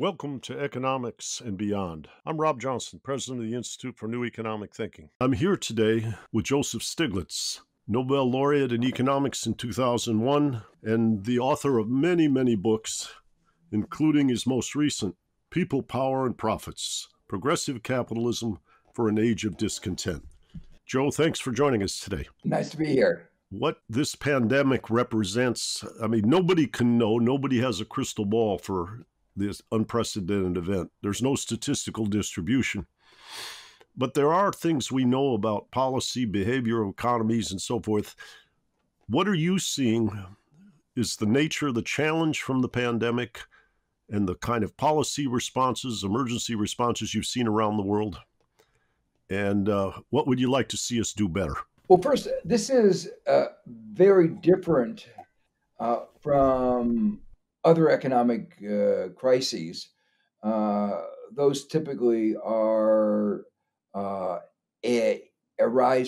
Welcome to Economics and Beyond. I'm Rob Johnson, president of the Institute for New Economic Thinking. I'm here today with Joseph Stiglitz, Nobel laureate in economics in 2001, and the author of many, many books, including his most recent, People, Power, and Profits, Progressive Capitalism for an Age of Discontent. Joe, thanks for joining us today. Nice to be here. What this pandemic represents, nobody can know, nobody has a crystal ball for this unprecedented event. There's no statistical distribution. But there are things we know about policy, behavior of economies, and so forth. What are you seeing is the nature of the challenge from the pandemic and the kind of policy responses, emergency responses you've seen around the world? And what would you like to see us do better? Well, first, this is very different from other economic crises. Those typically arise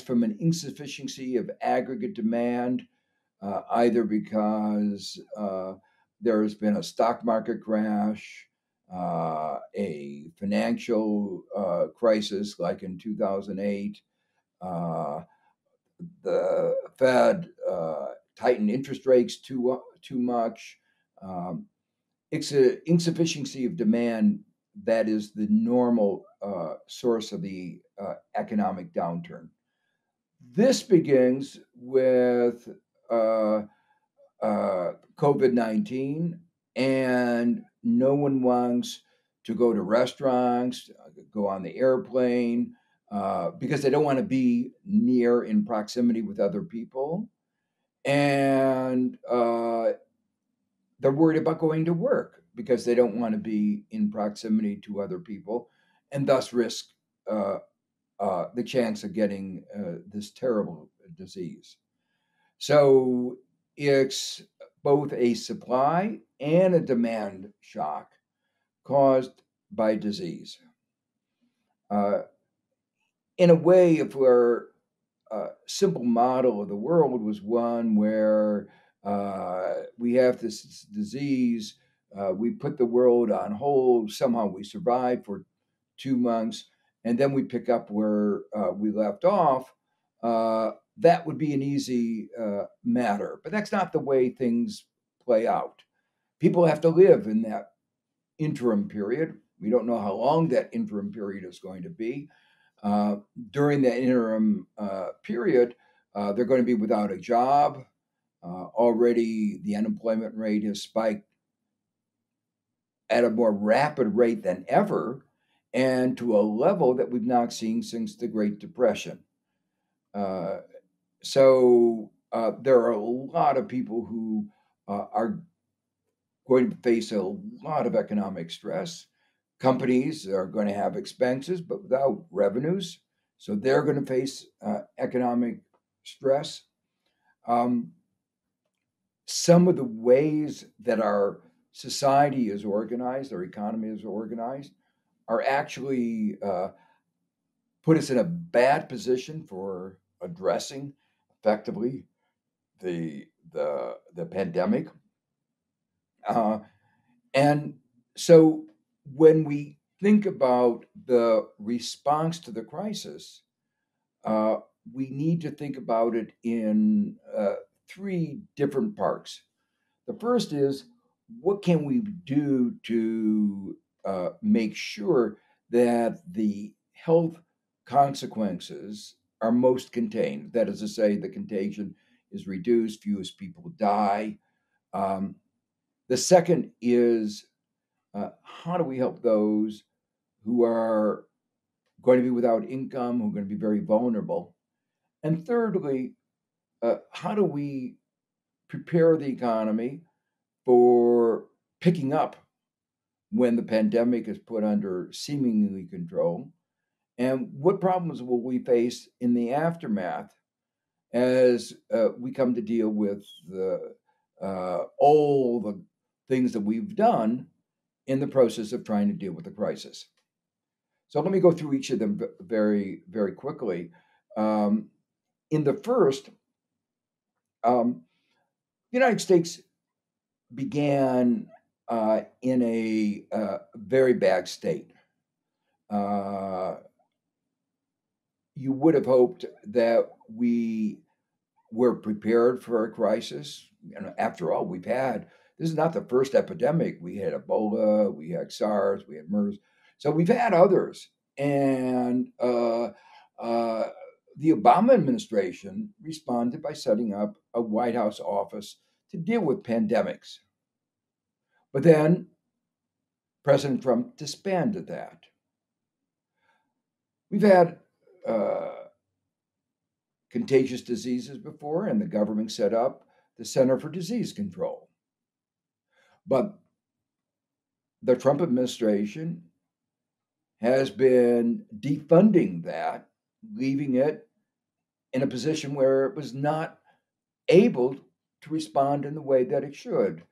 from an insufficiency of aggregate demand, either because there has been a stock market crash, a financial crisis like in 2008, the Fed tightened interest rates too much. It's an insufficiency of demand that is the normal source of the economic downturn. This begins with COVID-19, and no one wants to go to restaurants, go on the airplane, because they don't want to be near in proximity with other people. And they're worried about going to work because they don't want to be in proximity to other people and thus risk the chance of getting this terrible disease. So it's both a supply and a demand shock caused by disease. In a way, if we're a simple model of the world was one where we have this disease, we put the world on hold, somehow we survive for 2 months, and then we pick up where we left off, that would be an easy matter. But that's not the way things play out. People have to live in that interim period. We don't know how long that interim period is going to be. During that interim period, they're going to be without a job. Already the unemployment rate has spiked at a more rapid rate than ever, and to a level that we've not seen since the Great Depression. So there are a lot of people who are going to face a lot of economic stress. Companies are going to have expenses, but without revenues. So they're going to face economic stress. Some of the ways that our society is organized, our economy is organized, are actually put us in a bad position for addressing effectively the pandemic. And so when we think about the response to the crisis, we need to think about it in 3 different parts. The first is, what can we do to make sure that the health consequences are most contained? That is to say, the contagion is reduced, fewest people die. The second is, how do we help those who are going to be without income, who are going to be very vulnerable? And thirdly, how do we prepare the economy for picking up when the pandemic is put under seemingly control? And what problems will we face in the aftermath as we come to deal with all the things that we've done in the process of trying to deal with the crisis? So let me go through each of them very, very quickly. In the first, the United States began in a very bad state. You would have hoped that we were prepared for a crisis. After all, this is not the first epidemic. We had Ebola, we had SARS, we had MERS. So we've had others. And the Obama administration responded by setting up a White House office to deal with pandemics. But then President Trump disbanded that. We've had contagious diseases before, and the government set up the Center for Disease Control. But the Trump administration has been defunding that, leaving it in a position where it was not able to respond in the way that it should.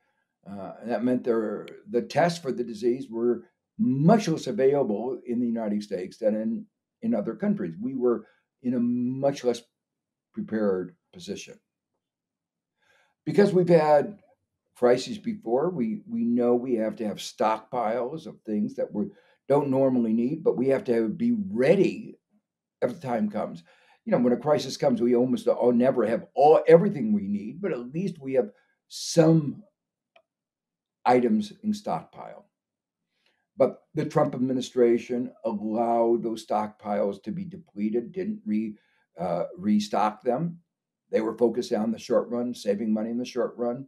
That meant the tests for the disease were much less available in the United States than in other countries. We were in a much less prepared position. Because we've had crises before, we know we have to have stockpiles of things that we don't normally need, but we have to be ready if the time comes. When a crisis comes, we almost never have everything we need, but at least we have some items in stockpile. But the Trump administration allowed those stockpiles to be depleted, didn't restock them. They were focused on the short run, saving money in the short run.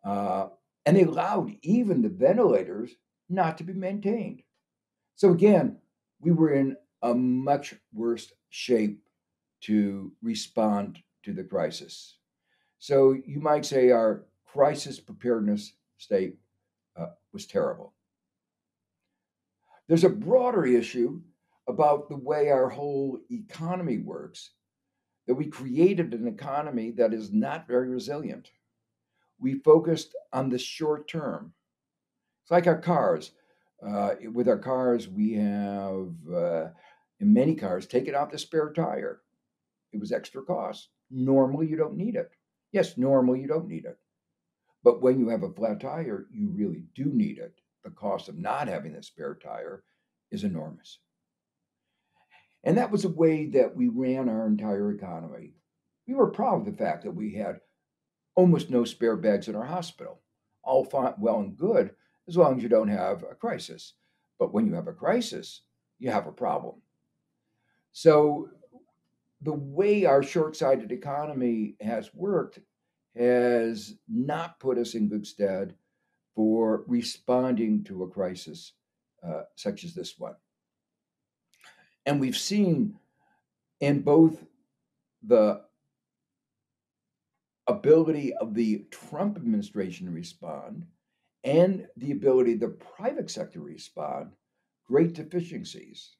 And they allowed even the ventilators not to be maintained. So again, we were in a much worse shape to respond to the crisis. So you might say our crisis preparedness state was terrible. There's a broader issue about the way our whole economy works, that we created an economy that is not very resilient. We focused on the short term. It's like our cars. With our cars, we have, in many cars, taken out the spare tire. It was extra cost. Normally, you don't need it. Yes, normally you don't need it. But when you have a flat tire, you really do need it. The cost of not having the spare tire is enormous. And that was the way that we ran our entire economy. We were proud of the fact that we had almost no spare beds in our hospital. All fine, well and good, as long as you don't have a crisis. But when you have a crisis, you have a problem. So the way our short-sighted economy has worked has not put us in good stead for responding to a crisis such as this one. And we've seen in both the ability of the Trump administration to respond and the ability of the private sector to respond, great deficiencies.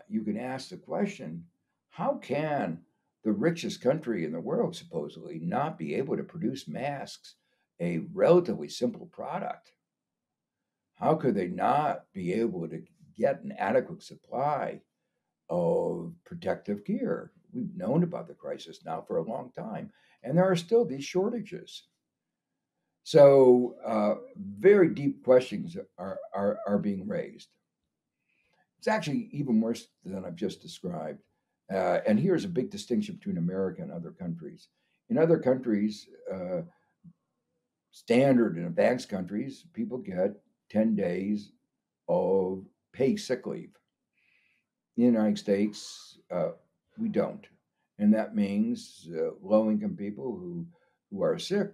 You can ask the question, how can the richest country in the world supposedly not be able to produce masks, a relatively simple product? How could they not be able to get an adequate supply of protective gear? We've known about the crisis now for a long time, and there are still these shortages. So very deep questions are being raised. It's actually even worse than I've just described. And here's a big distinction between America and other countries. In other countries, standard and advanced countries, people get 10 days of paid sick leave. In the United States, we don't. And that means low-income people who are sick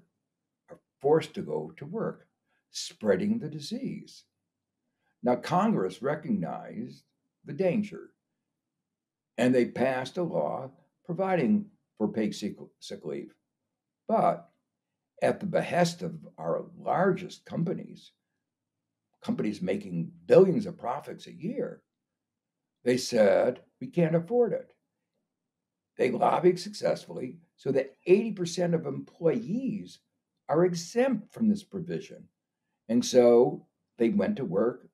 are forced to go to work, spreading the disease. Now, Congress recognized the danger, and they passed a law providing for paid sick leave. But at the behest of our largest companies making billions of profits a year, they said, we can't afford it. They lobbied successfully so that 80% of employees are exempt from this provision. And so they went to work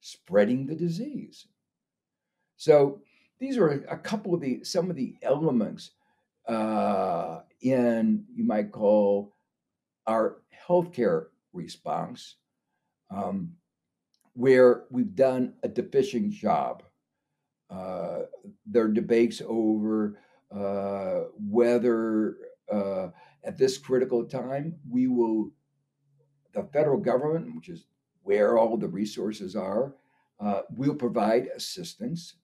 spreading the disease. So these are some of the elements in, you might call, our healthcare response, where we've done a deficient job. There are debates over whether at this critical time the federal government, which is where all the resources are, will provide assistance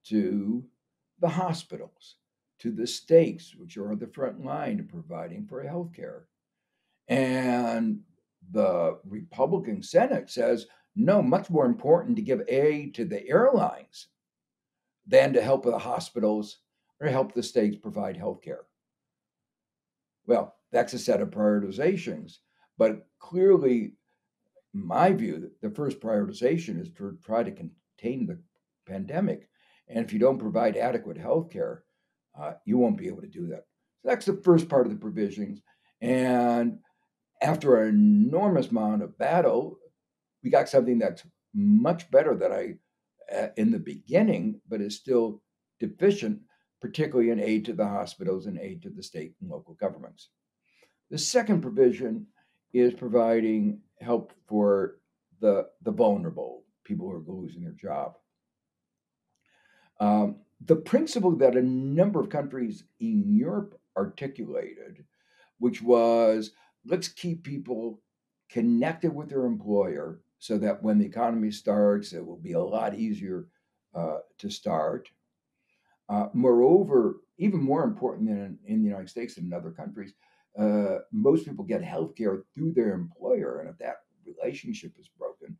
to the hospitals, to the states, which are on the front line of providing for health care. And the Republican Senate says, no, much more important to give aid to the airlines than to help the hospitals or help the states provide health care. Well, that's a set of prioritizations, but clearly, in my view, the first prioritization is to try to contain the pandemic. And if you don't provide adequate health care, you won't be able to do that. So that's the first part of the provisions. And after an enormous amount of battle, we got something that's much better than in the beginning, but is still deficient, particularly in aid to the hospitals and aid to the state and local governments. The second provision is providing help for the vulnerable, people who are losing their job. The principle that a number of countries in Europe articulated, which was, let's keep people connected with their employer so that when the economy starts, it will be a lot easier to start. Moreover, even more important than in the United States and in other countries, most people get health care through their employer. And if that relationship is broken,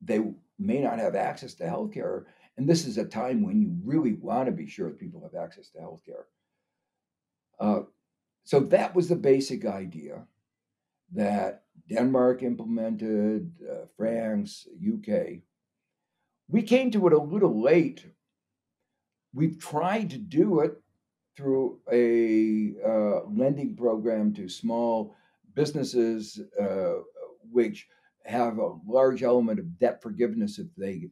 they may not have access to health care. And this is a time when you really want to be sure that people have access to health care. So that was the basic idea that Denmark implemented, France, UK. We came to it a little late. We've tried to do it through a lending program to small businesses, which have a large element of debt forgiveness if they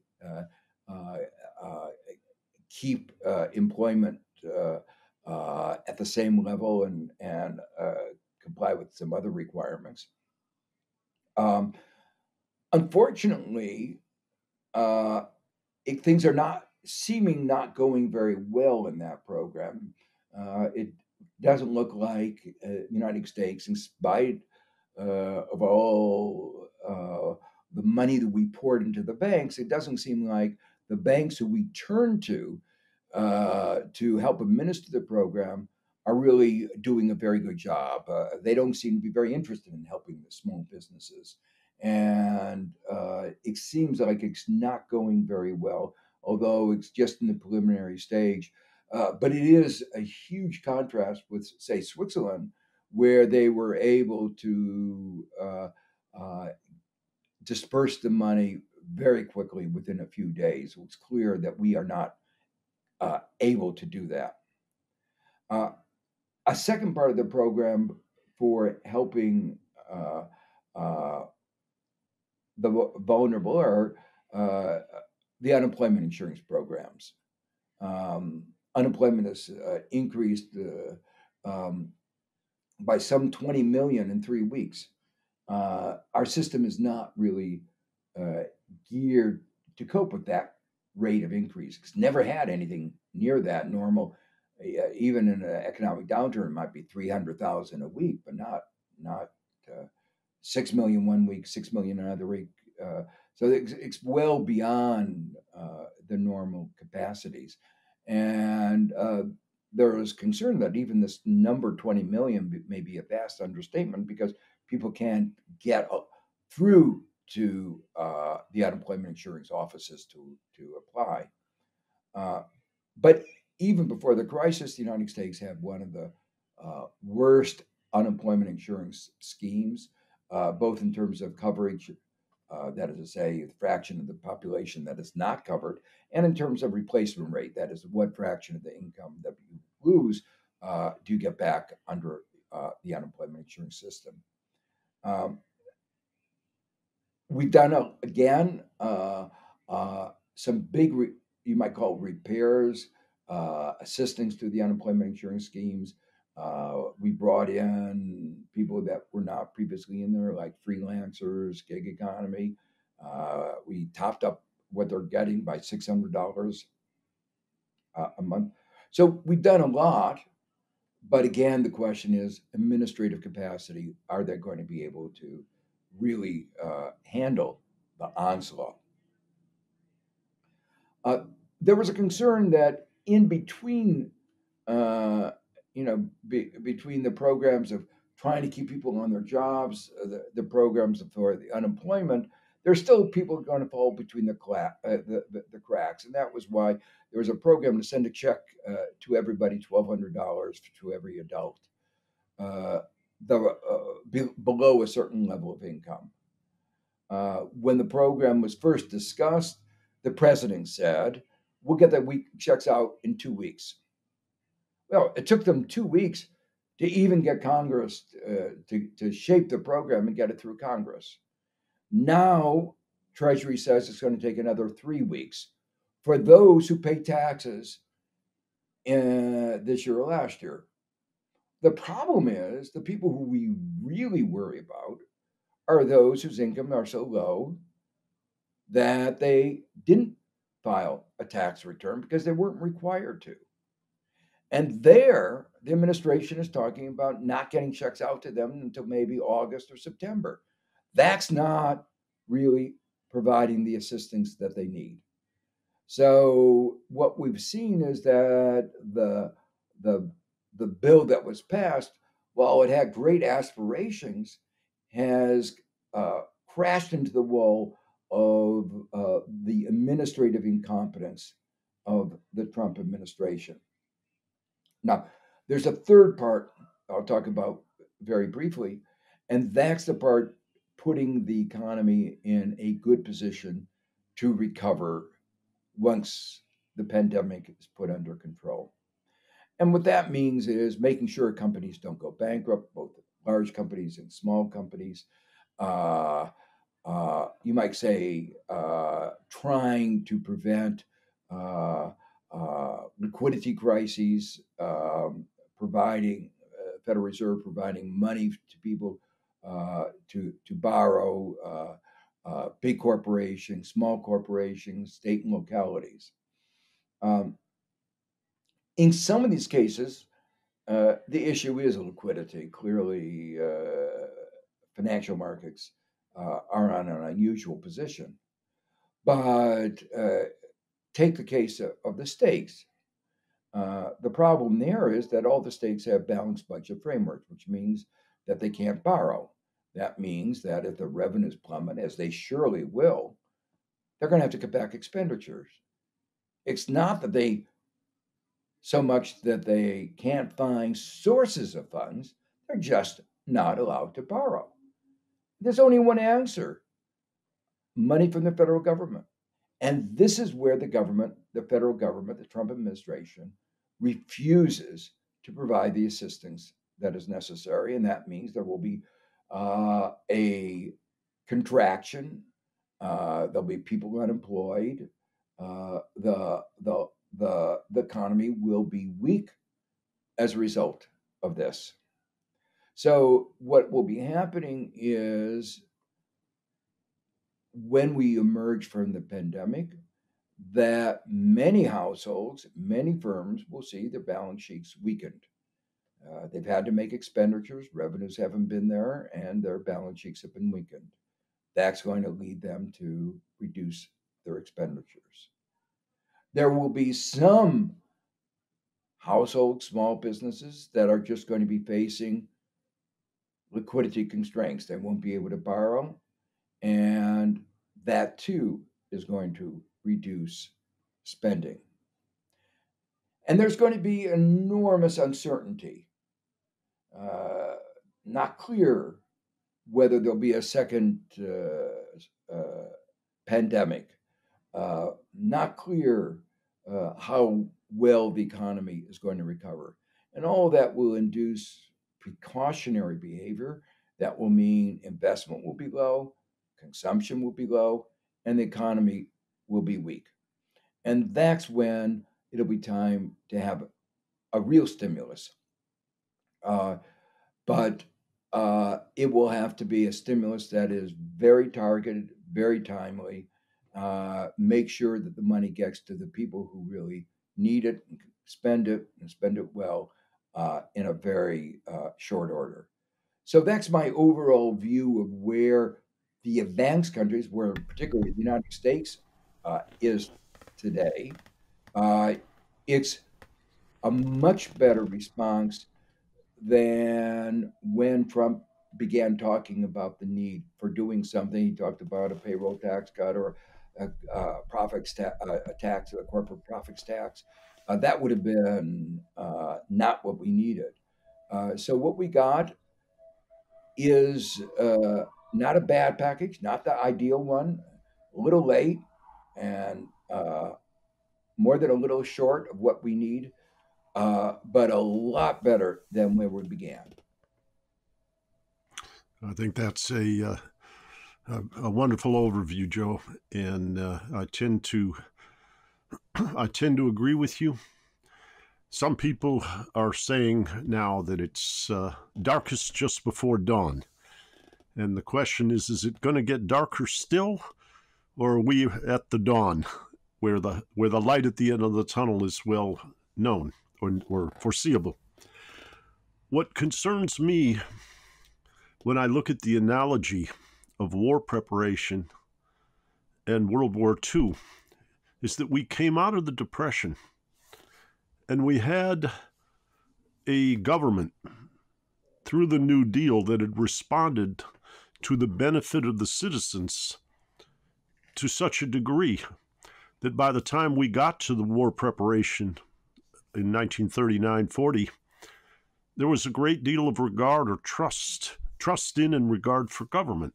keep employment at the same level and comply with some other requirements. Unfortunately, things are not going very well in that program. It doesn't look like the United States, in spite of all the money that we poured into the banks, it doesn't seem like the banks who we turn to help administer the program are really doing a very good job. They don't seem to be very interested in helping the small businesses. And it seems like it's not going very well, although it's just in the preliminary stage. But it is a huge contrast with, say, Switzerland, where they were able to disperse the money very quickly within a few days. It's clear that we are not able to do that. A second part of the program for helping the vulnerable are the unemployment insurance programs. Unemployment has increased by some 20 million in 3 weeks. Our system is not really geared to cope with that rate of increase. It's never had anything near that. Normal, even in an economic downturn, it might be 300,000 a week, but not 6 million one week, 6 million another week. So it's well beyond the normal capacities. And there is concern that even this number 20 million may be a vast understatement because people can't get through to the unemployment insurance offices to apply. But even before the crisis, the United States had one of the worst unemployment insurance schemes, both in terms of coverage, that is to say, the fraction of the population that is not covered, and in terms of replacement rate, that is, what fraction of the income that you lose do you get back under the unemployment insurance system. We've done, again, some big, you might call repairs, assistance to the unemployment insurance schemes. We brought in people that were not previously in there, like freelancers, gig economy. We topped up what they're getting by $600 a month. So we've done a lot. But again, the question is administrative capacity. Are they going to be able to really handle the onslaught? Uh, there was a concern that in between, uh, between the programs of trying to keep people on their jobs, the programs for the unemployment, there's still people going to fall between the cracks, and that was why there was a program to send a check to everybody, $1,200 to every adult, uh, below a certain level of income. When the program was first discussed, the president said, "We'll get the checks out in 2 weeks." Well, it took them 2 weeks to even get Congress to shape the program and get it through Congress. Now, Treasury says it's going to take another 3 weeks for those who pay taxes this year or last year. The problem is the people who we really worry about are those whose income are so low that they didn't file a tax return because they weren't required to. And there, the administration is talking about not getting checks out to them until maybe August or September. That's not really providing the assistance that they need. So what we've seen is that the bill that was passed, while it had great aspirations, has crashed into the wall of the administrative incompetence of the Trump administration. Now, there's a third part I'll talk about very briefly, and that's the part putting the economy in a good position to recover once the pandemic is put under control. And what that means is making sure companies don't go bankrupt, both large companies and small companies. You might say trying to prevent liquidity crises, providing Federal Reserve providing money to people to borrow, big corporations, small corporations, state and localities. In some of these cases, the issue is liquidity. Clearly, financial markets are on an unusual position. But take the case of the states. The problem there is that all the states have balanced budget frameworks, which means that they can't borrow. That means that if the revenues plummet, as they surely will, they're going to have to cut back expenditures. It's not that they so much that they can't find sources of funds, they're just not allowed to borrow. There's only one answer: money from the federal government. And this is where the federal government, the Trump administration, refuses to provide the assistance that is necessary. And that means there will be a contraction. There'll be people unemployed. The economy will be weak as a result of this. So what will be happening is when we emerge from the pandemic, that many households, many firms will see their balance sheets weakened. They've had to make expenditures, revenues haven't been there, and their balance sheets have been weakened. That's going to lead them to reduce their expenditures. There will be some households, small businesses that are just going to be facing liquidity constraints. They won't be able to borrow, and that too is going to reduce spending. And there's going to be enormous uncertainty. Not clear whether there'll be a second pandemic. Not clear how well the economy is going to recover. And all of that will induce precautionary behavior. That will mean investment will be low, consumption will be low, and the economy will be weak. And that's when it'll be time to have a real stimulus. Uh, but it will have to be a stimulus that is very targeted, very timely. Make sure that the money gets to the people who really need it, and spend it well in a very short order. So that's my overall view of where the advanced countries, where particularly the United States is today. Uh, it's a much better response than when Trump began talking about the need for doing something. He talked about a payroll tax cut or a tax, a corporate profits tax. That would have been not what we needed. So what we got is not a bad package, not the ideal one, a little late, and more than a little short of what we need, but a lot better than where we began. I think that's a wonderful overview, Joe, and I tend to agree with you. Some people are saying now that it's darkest just before dawn, and the question is it going to get darker still, or are we at the dawn, where the light at the end of the tunnel is well known or foreseeable? What concerns me when I look at the analogy of war preparation and World War II is that we came out of the Depression and we had a government through the New Deal that had responded to the benefit of the citizens to such a degree that by the time we got to the war preparation in 1939-40, there was a great deal of regard or trust in and regard for government.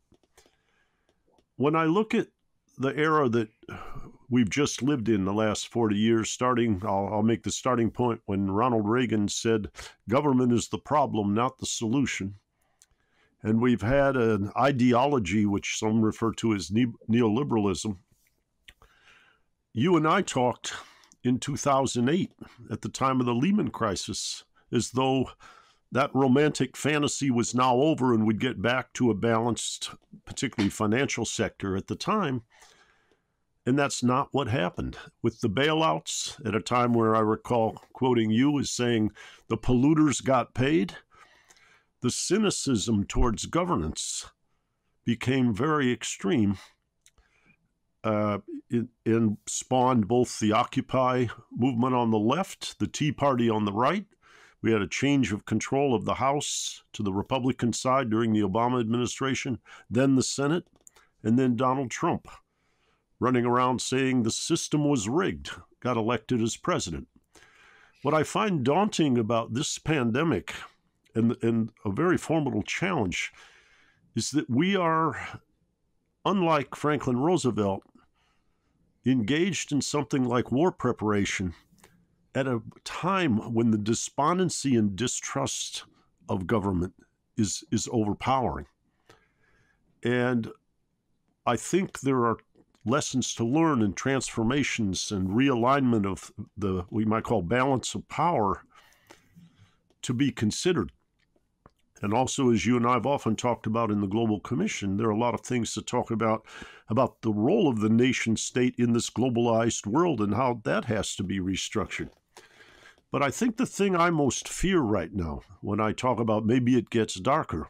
When I look at the era that we've just lived in the last 40 years, I'll make the starting point when Ronald Reagan said, government is the problem, not the solution. And we've had an ideology, which some refer to as neoliberalism. You and I talked in 2008 at the time of the Lehman crisis as though that romantic fantasy was now over and we'd get back to a balanced, particularly financial sector at the time. And that's not what happened. With the bailouts, at a time where I recall quoting you as saying the polluters got paid, the cynicism towards governance became very extreme and spawned both the Occupy movement on the left, the Tea Party on the right. We had a change of control of the House to the Republican side during the Obama administration, then the Senate, and then Donald Trump running around saying the system was rigged, got elected as president. What I find daunting about this pandemic and a very formidable challenge is that we are, unlike Franklin Roosevelt, engaged in something like war preparation at a time when the despondency and distrust of government is overpowering. And I think there are lessons to learn and transformations and realignment of the, we might call, balance of power to be considered. And also, as you and I have often talked about in the Global Commission, there are a lot of things to talk about the role of the nation state in this globalized world and how that has to be restructured. But I think the thing I most fear right now, when I talk about maybe it gets darker,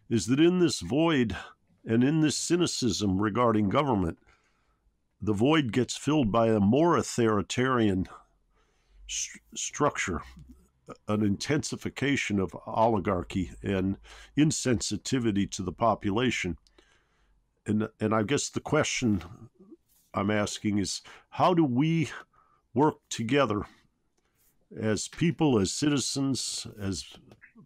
is that in this void and in this cynicism regarding government, the void gets filled by a more authoritarian structure, an intensification of oligarchy and insensitivity to the population. And I guess the question I'm asking is, how do we work together as people, as citizens, as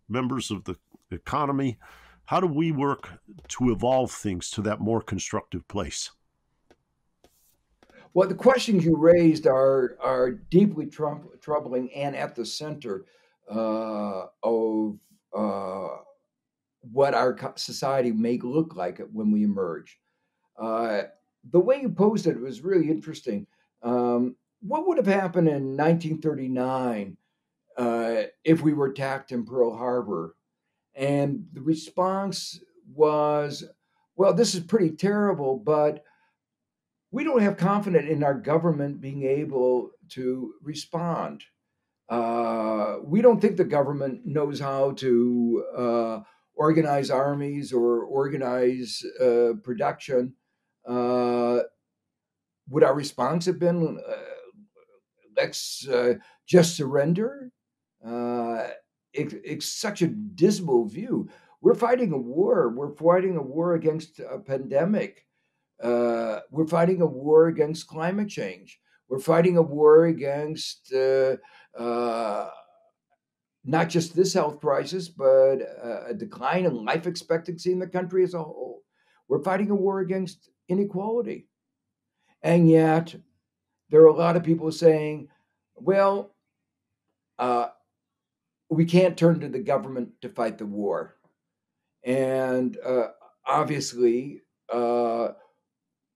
members of the economy? How do we work to evolve things to that more constructive place? Well, the questions you raised are deeply troubling and at the center of what our society may look like when we emerge. The way you posed it was really interesting. What would have happened in 1939 if we were attacked in Pearl Harbor. And the response was, well, this is pretty terrible, but we don't have confidence in our government being able to respond. We don't think the government knows how to organize armies or organize production. Would our response have been, let's just surrender? It's such a dismal view. We're fighting a war. We're fighting a war against a pandemic. We're fighting a war against climate change. We're fighting a war against not just this health crisis, but a decline in life expectancy in the country as a whole. We're fighting a war against inequality. And yet, there are a lot of people saying, well, we can't turn to the government to fight the war. And obviously, all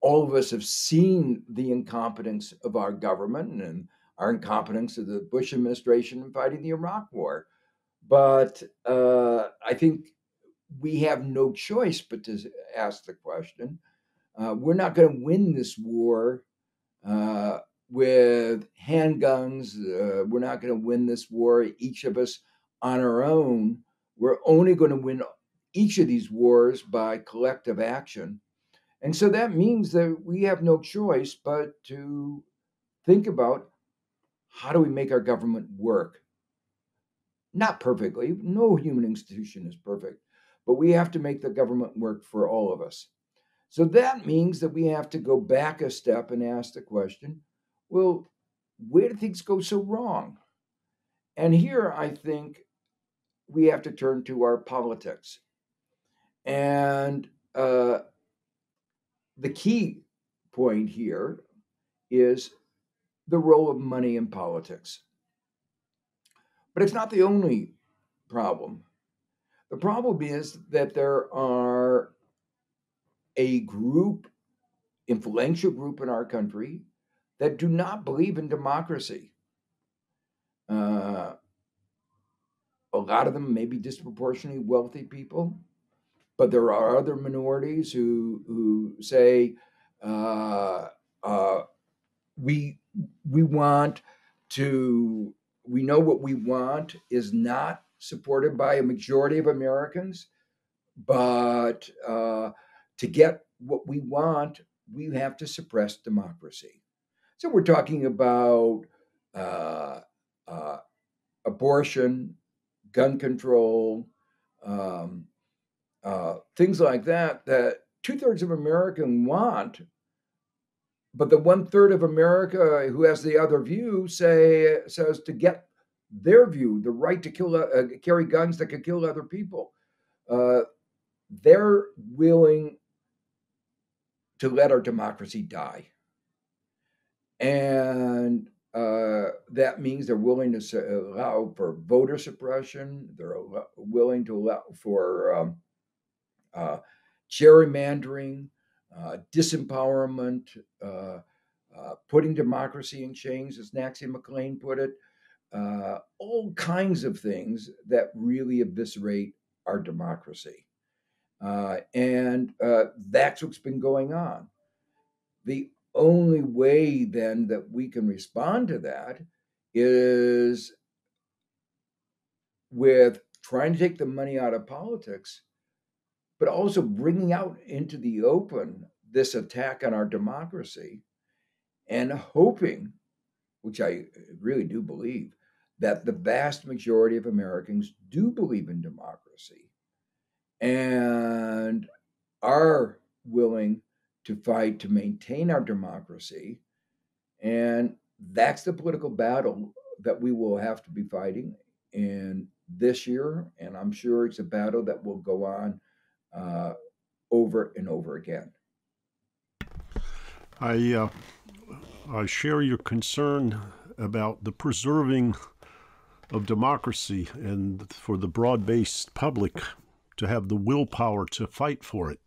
of us have seen the incompetence of our government and our incompetence of the Bush administration in fighting the Iraq War. But I think we have no choice but to ask the question. We're not going to win this war with handguns. We're not going to win this war, each of us on our own. We're only going to win each of these wars by collective action. And so that means that we have no choice but to think about, how do we make our government work? Not perfectly. No human institution is perfect, but we have to make the government work for all of us. So that means that we have to go back a step and ask the question, well, where do things go so wrong? And here I think we have to turn to our politics. And the key point here is the role of money in politics. But it's not the only problem. The problem is that there are a group, influential group in our country, that do not believe in democracy. A lot of them may be disproportionately wealthy people, but there are other minorities who say we want to. We know what we want is not supported by a majority of Americans, but to get what we want, we have to suppress democracy. So we're talking about abortion, gun control, things like that, that 2/3 of Americans want, but the 1/3 of America who has the other view says to get their view, the right to kill, carry guns that could kill other people, they're willing to let our democracy die. And that means they're willing to allow for voter suppression. They're willing to allow for gerrymandering, disempowerment, putting democracy in chains, as Nancy McLean put it, all kinds of things that really eviscerate our democracy. And that's what's been going on. The only way then that we can respond to that is with trying to take the money out of politics, but also bringing out into the open this attack on our democracy and hoping, which I really do believe, that the vast majority of Americans do believe in democracy and are willing to fight to maintain our democracy. And that's the political battle that we will have to be fighting in this year. And I'm sure it's a battle that will go on over and over again. I share your concern about the preserving of democracy and for the broad-based public to have the willpower to fight for it.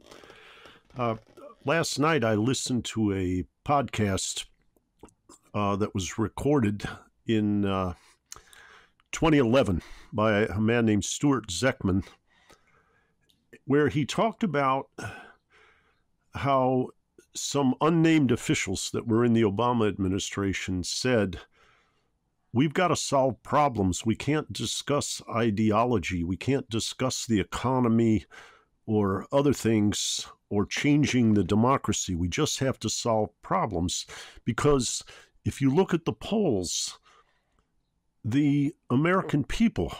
Last night I listened to a podcast that was recorded in 2011 by a man named Stuart Zeckman, where he talked about how some unnamed officials that were in the Obama administration said, we've got to solve problems. We can't discuss ideology. We can't discuss the economy or other things or changing the democracy. We just have to solve problems, because if you look at the polls, the American people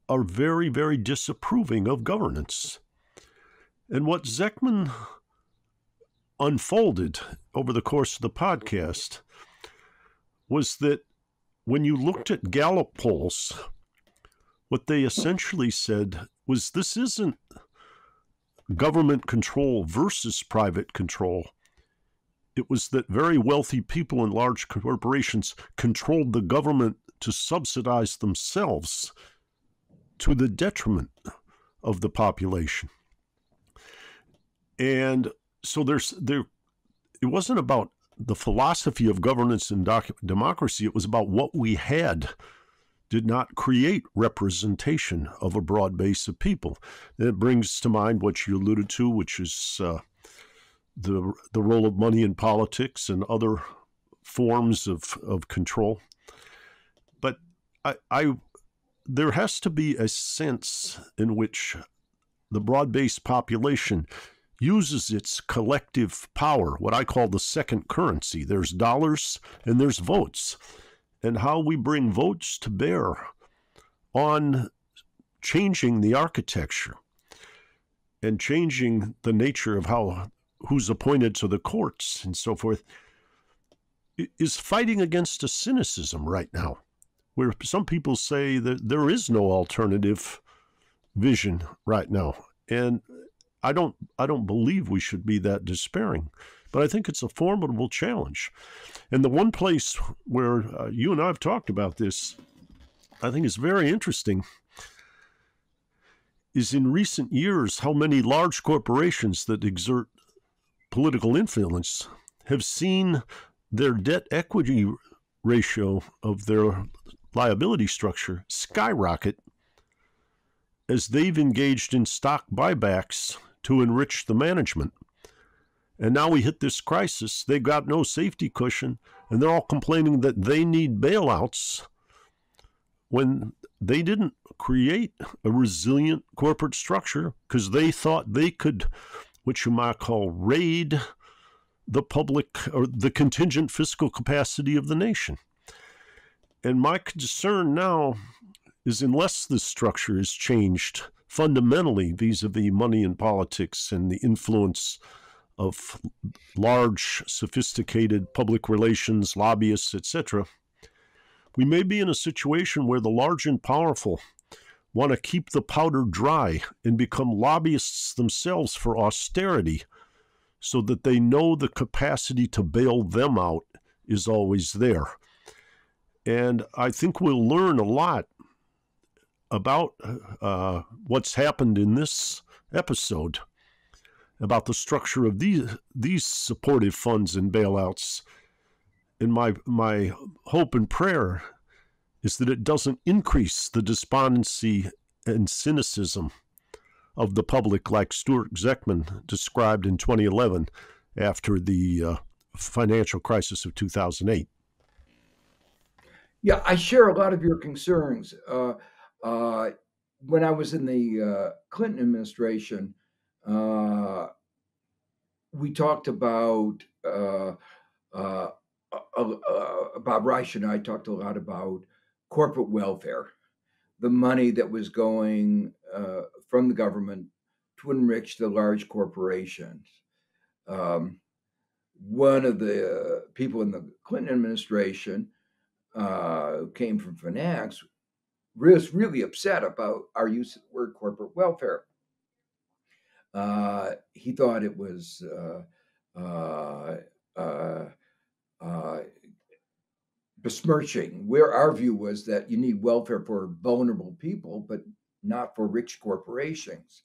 are very, very disapproving of governance. And what Zeckman unfolded over the course of the podcast was that when you looked at Gallup polls, what they essentially said was, this isn't government control versus private control. It was that very wealthy people in large corporations controlled the government to subsidize themselves to the detriment of the population. And so it wasn't about the philosophy of governance and democracy. It was about what we had did not create representation of a broad base of people. And it brings to mind what you alluded to, which is the role of money in politics and other forms of control. But there has to be a sense in which the broad-based population uses its collective power, what I call the second currency. There's dollars and there's votes, and how we bring votes to bear on changing the architecture and changing the nature of who's appointed to the courts and so forth, is fighting against a cynicism right now, where some people say that there is no alternative vision right now. And I don't believe we should be that despairing, but I think it's a formidable challenge. And the one place where you and I have talked about this, I think is very interesting, is in recent years how many large corporations that exert political influence have seen their debt equity ratio of their liability structure skyrocket as they've engaged in stock buybacks to enrich the management. And now we hit this crisis. They've got no safety cushion, and they're all complaining that they need bailouts when they didn't create a resilient corporate structure because they thought they could, what you might call, raid the public or the contingent fiscal capacity of the nation. And my concern now is, unless this structure is changed fundamentally vis-a-vis money in politics and the influence of large, sophisticated public relations, lobbyists, etc., we may be in a situation where the large and powerful want to keep the powder dry and become lobbyists themselves for austerity, so that they know the capacity to bail them out is always there. And I think we'll learn a lot about what's happened in this episode, about the structure of these supportive funds and bailouts. And my hope and prayer is that it doesn't increase the despondency and cynicism of the public, like Stuart Zeckman described in 2011 after the financial crisis of 2008. Yeah, I share a lot of your concerns. When I was in the Clinton administration, we talked about Bob Reich and I talked a lot about corporate welfare, the money that was going from the government to enrich the large corporations. One of the people in the Clinton administration who came from finance was really upset about our use of the word corporate welfare. He thought it was besmirching, where our view was that you need welfare for vulnerable people, but not for rich corporations.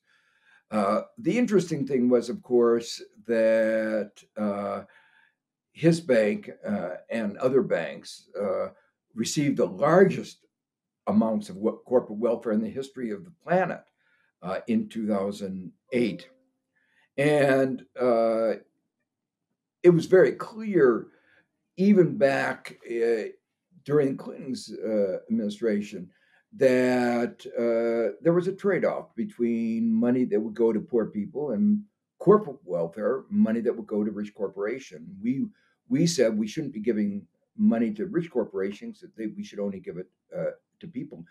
The interesting thing was, of course, that his bank and other banks received the largest amounts of corporate welfare in the history of the planet in 2008. And it was very clear, even back during Clinton's administration, that there was a trade-off between money that would go to poor people and corporate welfare, money that would go to rich corporations. We said we shouldn't be giving money to rich corporations; that we should only give it to people.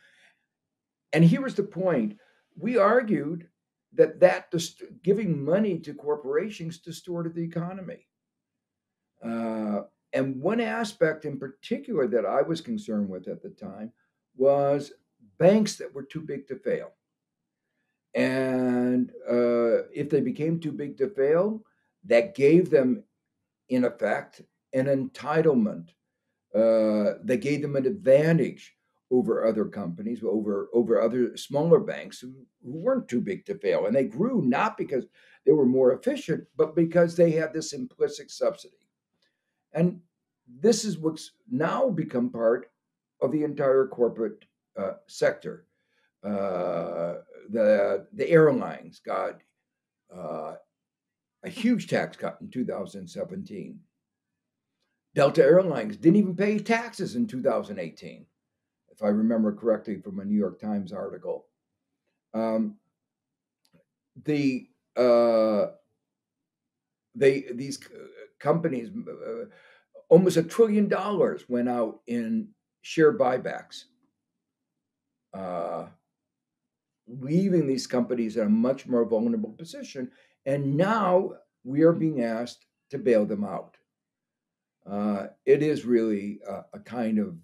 And here was the point: we argued that giving money to corporations distorted the economy. And one aspect in particular that I was concerned with at the time was banks that were too big to fail. And if they became too big to fail, that gave them, in effect, an entitlement. That gave them an advantage over other companies, over other smaller banks who weren't too big to fail. And they grew not because they were more efficient, but because they had this implicit subsidy. And this is what's now become part of the entire corporate sector. The airlines got a huge tax cut in 2017. Delta Airlines didn't even pay taxes in 2018, if I remember correctly from a New York Times article. These companies, almost $1 trillion went out in share buybacks, leaving these companies in a much more vulnerable position. And now we are being asked to bail them out. It is really a kind of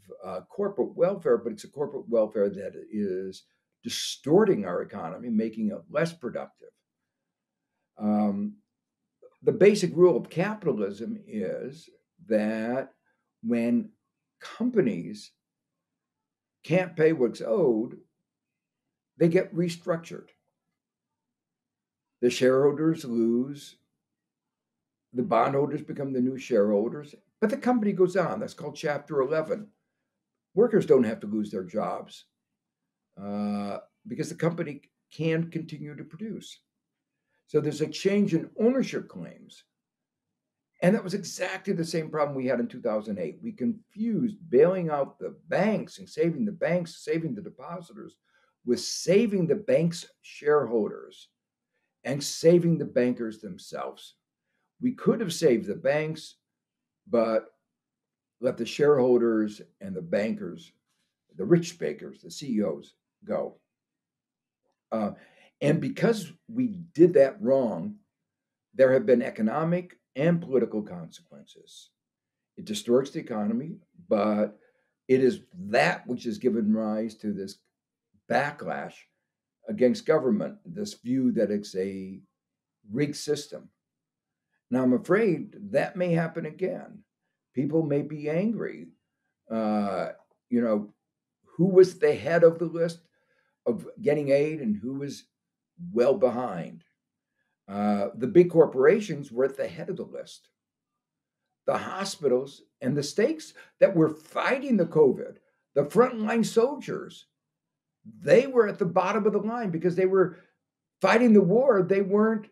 corporate welfare, but it's a corporate welfare that is distorting our economy, making it less productive. The basic rule of capitalism is that when companies can't pay what's owed, they get restructured. The shareholders lose. The bondholders become the new shareholders, but the company goes on. That's called Chapter 11. Workers don't have to lose their jobs because the company can continue to produce. So there's a change in ownership claims. And that was exactly the same problem we had in 2008. We confused bailing out the banks and saving the banks, saving the depositors, with saving the bank's shareholders and saving the bankers themselves. We could have saved the banks, but let the shareholders and the bankers, the rich bankers, the CEOs, go. And because we did that wrong, there have been economic and political consequences. It distorts the economy, but it is that which has given rise to this backlash against government, this view that it's a rigged system. Now, I'm afraid that may happen again. People may be angry. Who was the head of the list of getting aid and who was well behind? The big corporations were at the head of the list. The hospitals and the states that were fighting the COVID, the frontline soldiers, they were at the bottom of the line because they were fighting the war. They weren't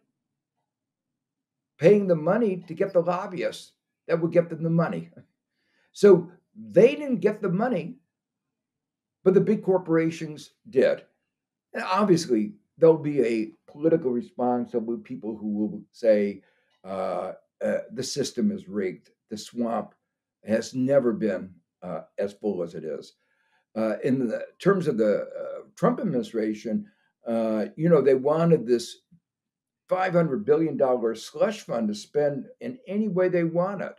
paying the money to get the lobbyists that would get them the money. So they didn't get the money, but the big corporations did. And obviously, there'll be a political response. There'll be people who will say the system is rigged. The swamp has never been as full as it is. In the terms of the Trump administration, they wanted this $500 billion slush fund to spend in any way they wanted.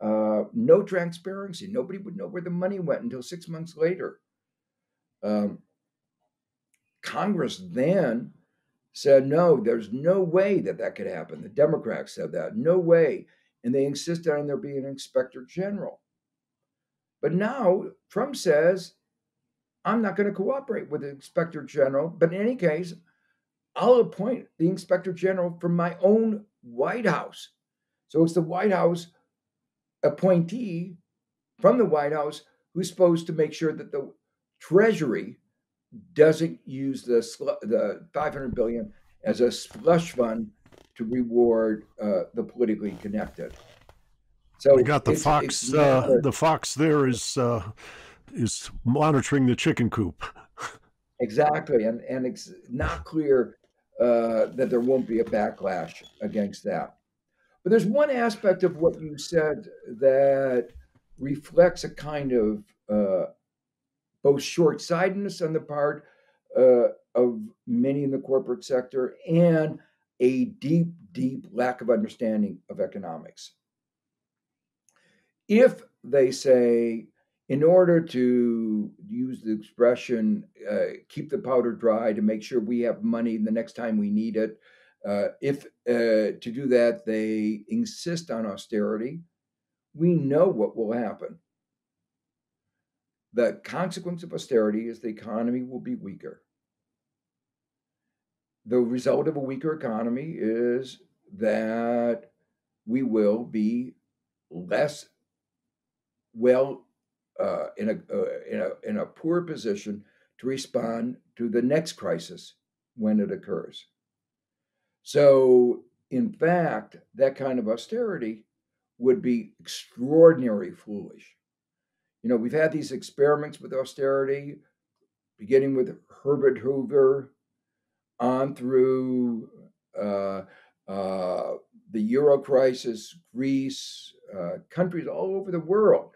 No transparency. Nobody would know where the money went until 6 months later. Congress then said, no, there's no way that could happen. The Democrats said that, no way. And they insisted on there being an inspector general. But now Trump says, I'm not going to cooperate with the inspector general. But in any case, I'll appoint the inspector general from my own White House. So it's the White House appointee from the White House who's supposed to make sure that the Treasury doesn't use the 500 billion as a slush fund to reward the politically connected. I So got the it's fox. not The fox there is monitoring the chicken coop. exactly, and it's not clear that there won't be a backlash against that. But there's one aspect of what you said that reflects a kind of both short-sightedness on the part of many in the corporate sector and a deep, deep lack of understanding of economics. If they say, in order to use the expression, keep the powder dry to make sure we have money the next time we need it, if to do that they insist on austerity, we know what will happen. The consequence of austerity is the economy will be weaker. The result of a weaker economy is that we will be less well in a poor position to respond to the next crisis when it occurs. So, in fact, that kind of austerity would be extraordinarily foolish. We've had these experiments with austerity, beginning with Herbert Hoover on through the Euro crisis, Greece, countries all over the world.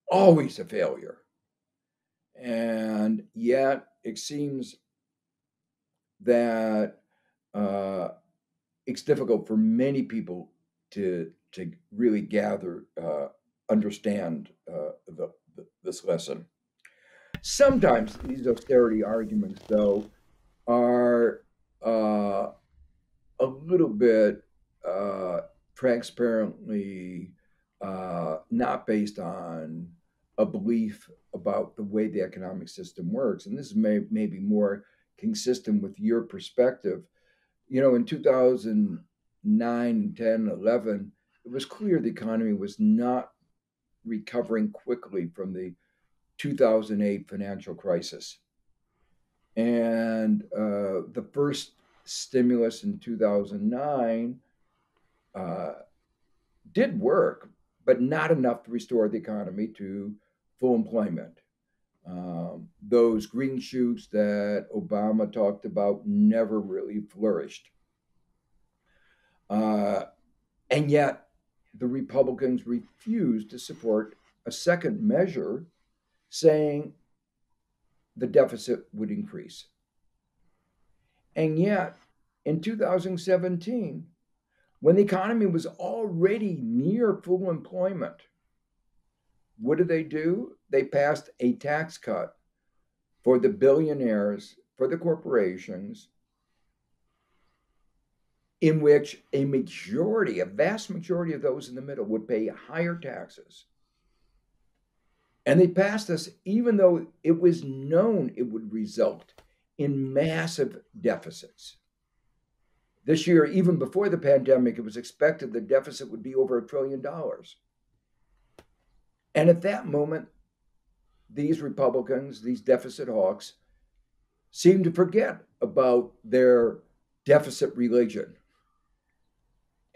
Always a failure. And yet it seems that it's difficult for many people to really understand this lesson. Sometimes these austerity arguments, though, are a little bit transparently not based on a belief about the way the economic system works. And this may be more consistent with your perspective. In 2009, 10, 11, it was clear the economy was not recovering quickly from the 2008 financial crisis. And the first stimulus in 2009 did work, but not enough to restore the economy to full employment. Those green shoots that Obama talked about never really flourished. And yet, the Republicans refused to support a second measure saying the deficit would increase. And yet, in 2017, when the economy was already near full employment, what did they do? They passed a tax cut for the billionaires, for the corporations, in which a vast majority of those in the middle would pay higher taxes. And they passed this even though it was known it would result in massive deficits. This year, even before the pandemic, it was expected the deficit would be over $1 trillion. And at that moment, these Republicans, these deficit hawks, seemed to forget about their deficit religion.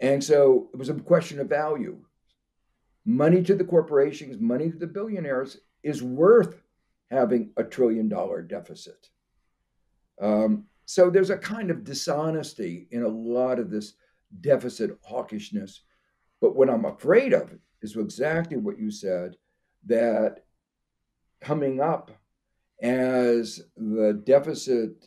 And so it was a question of value. Money to the corporations, money to the billionaires is worth having $1 trillion deficit. So there's a kind of dishonesty in a lot of this deficit hawkishness. But what I'm afraid of is exactly what you said, that coming up as the deficit,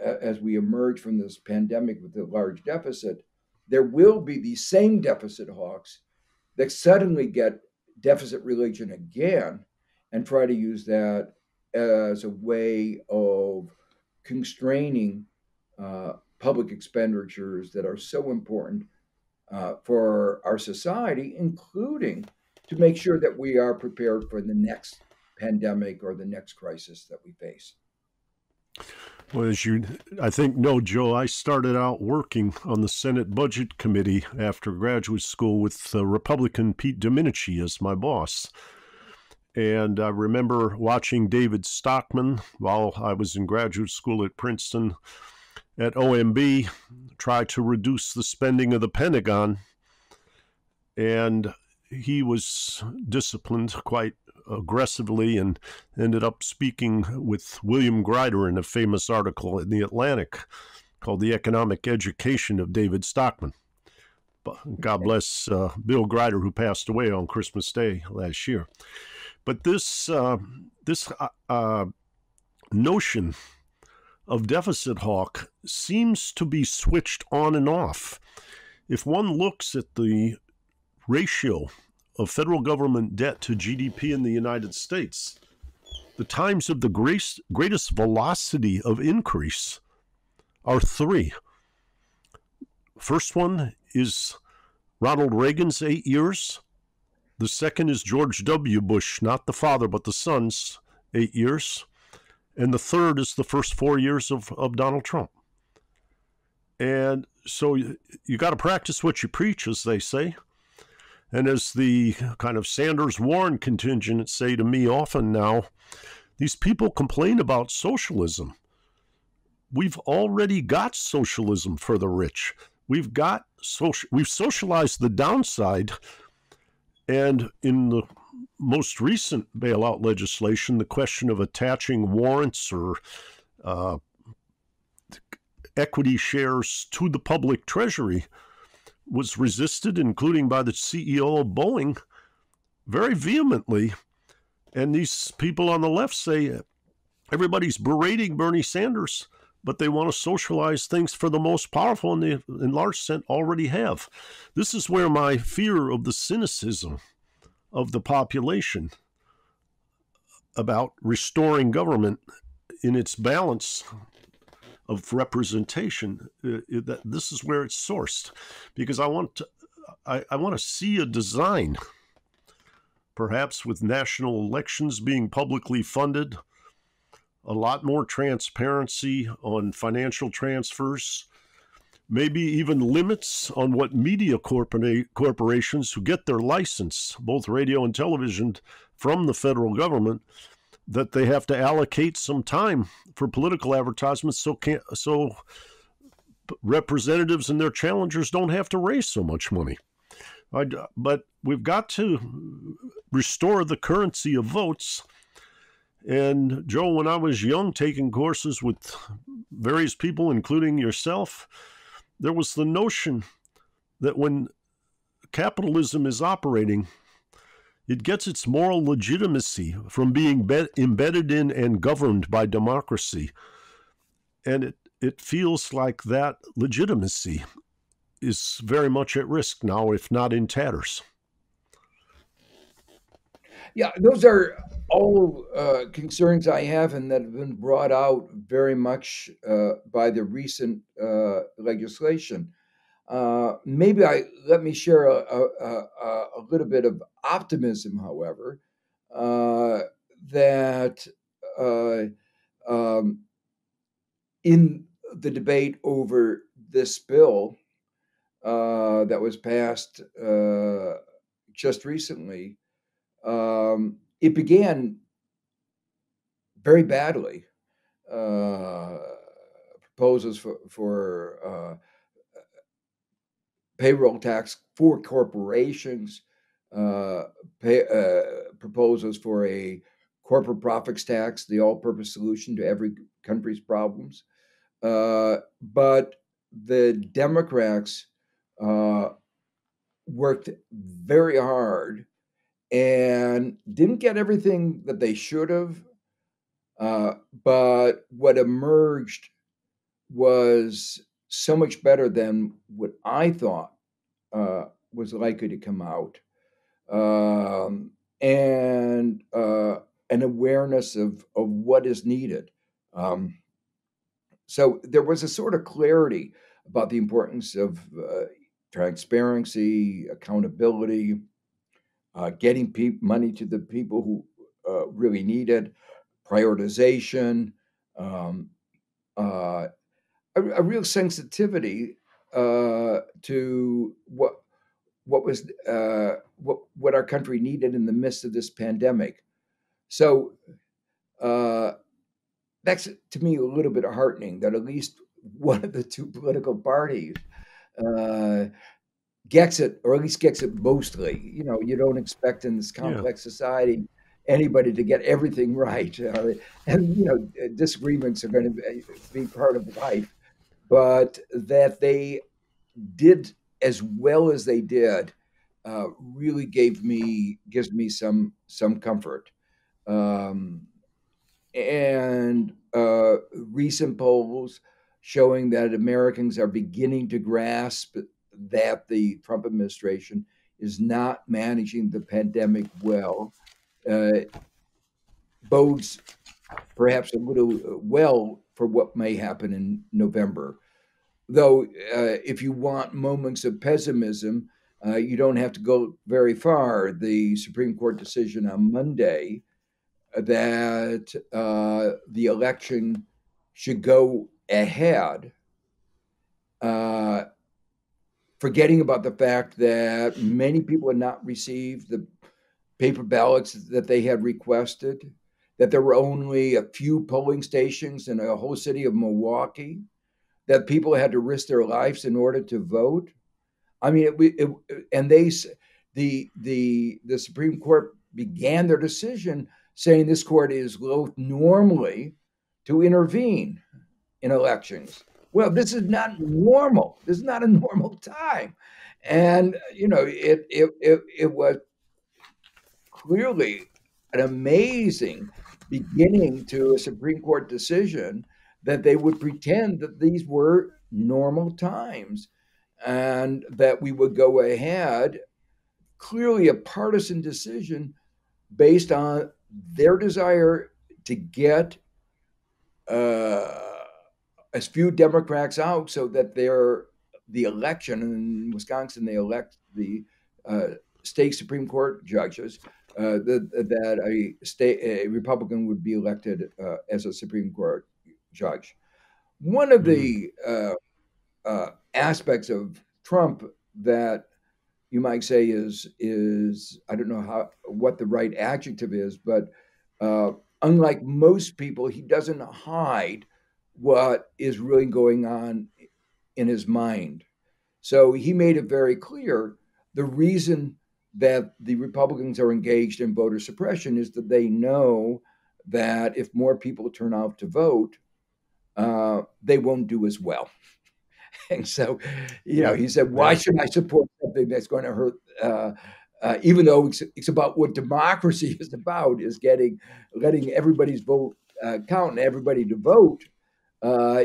as we emerge from this pandemic with a large deficit, there will be these same deficit hawks that suddenly get deficit religion again and try to use that as a way of constraining public expenditures that are so important for our society, including to make sure that we are prepared for the next pandemic or the next crisis that we face. Well, as you, I think, know, Joe, I started out working on the Senate Budget Committee after graduate school with Republican Pete Domenici as my boss. And I remember watching David Stockman while I was in graduate school at Princeton at OMB try to reduce the spending of the Pentagon. And he was disciplined quite aggressively and ended up speaking with William Greider in a famous article in The Atlantic called The Economic Education of David Stockman. God bless Bill Greider, who passed away on Christmas Day last year. But this notion of deficit hawk seems to be switched on and off. If one looks at the ratio of federal government debt to GDP in the United States, the times of the greatest velocity of increase are three. First one is Ronald Reagan's 8 years. The second is George W. Bush, not the father, but the son's 8 years. And the third is the first 4 years of Donald Trump. And so you got to practice what you preach, as they say. And as the kind of Sanders-Warren contingent say to me often now, these people complain about socialism. We've already got socialism for the rich. We've socialized the downside. And in the most recent bailout legislation, the question of attaching warrants or equity shares to the public treasury was resisted, including by the CEO of Boeing, very vehemently. And these people on the left say everybody's berating Bernie Sanders, but they want to socialize things for the most powerful, and they, in large sense, already have. This is where my fear of the cynicism of the population about restoring government in its balance of representation, that this is where it's sourced, because I want to see a design, perhaps with national elections being publicly funded, a lot more transparency on financial transfers, maybe even limits on what media corporations who get their license, both radio and television, from the federal government, that they have to allocate some time for political advertisements so representatives and their challengers don't have to raise so much money. But we've got to restore the currency of votes. And Joe, when I was young, taking courses with various people, including yourself, there was the notion that when capitalism is operating, it gets its moral legitimacy from being embedded in and governed by democracy. And it feels like that legitimacy is very much at risk now, if not in tatters. Yeah, those are all concerns I have, and that have been brought out very much by the recent legislation. Maybe let me share a little bit of optimism, however, that in the debate over this bill that was passed just recently, it began very badly. Proposals for payroll tax for corporations, proposals for a corporate profits tax, the all-purpose solution to every country's problems. But the Democrats worked very hard and didn't get everything that they should have. But what emerged was so much better than what I thought was likely to come out, and an awareness of what is needed. So there was a sort of clarity about the importance of transparency, accountability, getting money to the people who really need it, prioritization, a real sensitivity to what our country needed in the midst of this pandemic. So uh, that's to me a little bit heartening that at least one of the two political parties uh, gets it, or at least gets it mostly. You don't expect in this Yeah. complex society anybody to get everything right, and disagreements are going to be part of life, but that they did as well as they did really gives me some comfort. Um, and recent polls showing that Americans are beginning to grasp that the Trump administration is not managing the pandemic well uh, bodes perhaps a little well for what may happen in November. Though, if you want moments of pessimism, you don't have to go very far. The Supreme Court decision on Monday that the election should go ahead, uh, forgetting about the fact that many people had not received the paper ballots that they had requested, that there were only a few polling stations in a whole city of Milwaukee, that people had to risk their lives in order to vote. I mean, and the Supreme Court began their decision saying this court is loath normally to intervene in elections. Well, this is not normal. This is not a normal time, and it was clearly an amazing beginning to a Supreme Court decision that they would pretend that these were normal times and that we would go ahead, clearly a partisan decision based on their desire to get uh, as few Democrats out so that the election in Wisconsin, they elect the uh, state Supreme Court judges. That a Republican would be elected as a Supreme Court judge. One of Mm. the aspects of Trump that you might say is I don't know what the right adjective is, but uh, unlike most people, he doesn't hide what is really going on in his mind. So he made it very clear the reason that the Republicans are engaged in voter suppression is that they know that if more people turn out to vote, they won't do as well. And so, Yeah. he said, "Why Yeah. should I support something that's going to hurt?" Even though it's about what democracy is about, is letting everybody's vote count and everybody to vote.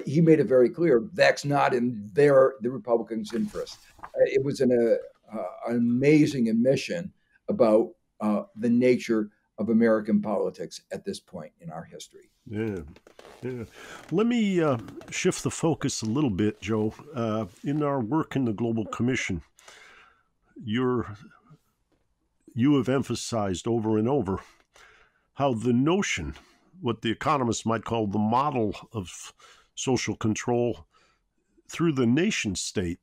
He made it very clear that's not in the Republicans' interest. It was an amazing admission about the nature of American politics at this point in our history. Yeah. Yeah. Let me shift the focus a little bit, Joe. In our work in the Global Commission, you're you have emphasized over and over how the notion, what the economists might call the model of social control through the nation state,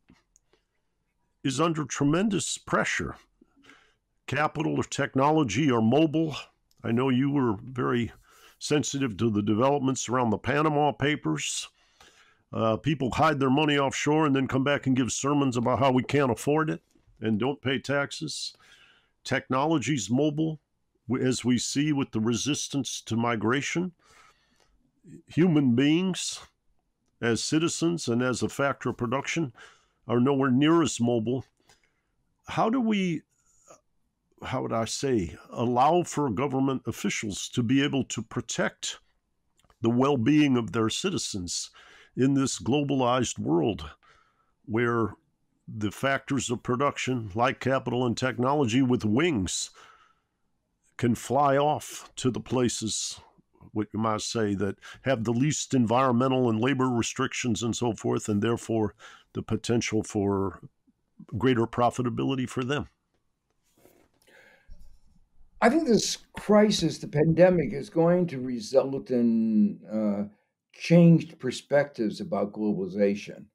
is under tremendous pressure. Capital or technology or mobile. I know you were very sensitive to the developments around the Panama Papers. People hide their money offshore and then come back and give sermons about how we can't afford it and don't pay taxes. Technology's mobile, as we see with the resistance to migration. Human beings, as citizens and as a factor of production, are nowhere near as mobile. How do we, how would I say, allow for government officials to be able to protect the well-being of their citizens in this globalized world where the factors of production, like capital and technology with wings, can fly off to the places, what you might say, that have the least environmental and labor restrictions and so forth, and therefore the potential for greater profitability for them? I think this crisis, the pandemic, is going to result in changed perspectives about globalization.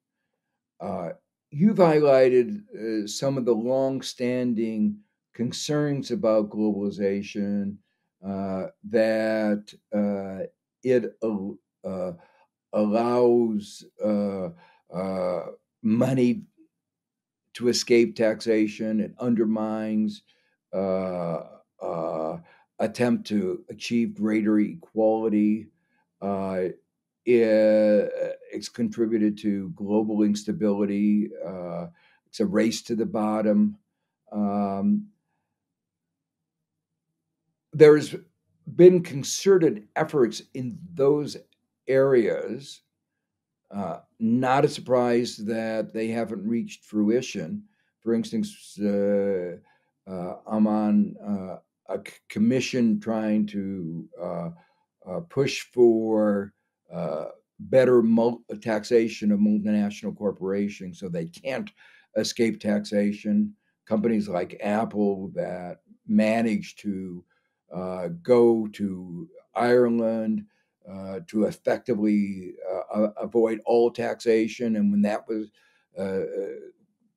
Uh, you've highlighted some of the long-standing concerns about globalization, that it allows money to escape taxation. It undermines attempt to achieve greater equality. It's contributed to global instability. It's a race to the bottom. There's been concerted efforts in those areas. Not a surprise that they haven't reached fruition. For instance, I'm on a commission trying to push for better taxation of multinational corporations so they can't escape taxation. Companies like Apple that manage to go to Ireland to effectively avoid all taxation. And when that was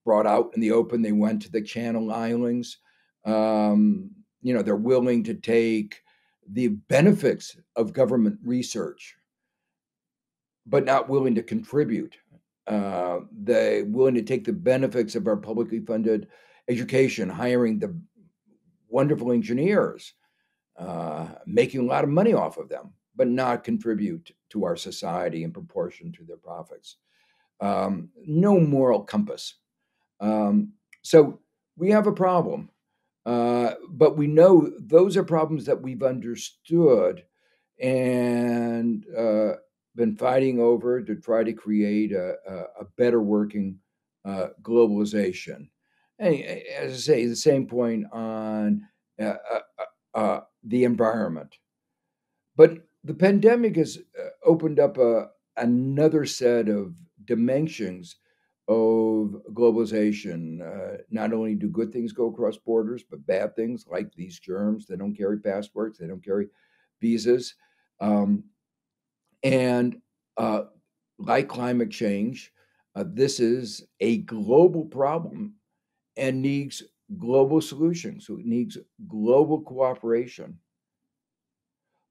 brought out in the open, they went to the Channel Islands. They're willing to take the benefits of government research, but not willing to contribute. They're willing to take the benefits of our publicly funded education, hiring the wonderful engineers, making a lot of money off of them, but not contribute to our society in proportion to their profits. No moral compass. So we have a problem, but we know those are problems that we've understood and been fighting over to try to create a better working globalization. And as I say, the same point on the environment. But the pandemic has opened up another set of dimensions of globalization. Not only do good things go across borders, but bad things like these germs. They don't carry passports. They don't carry visas. And like climate change, this is a global problem and needs global solutions. So it needs global cooperation.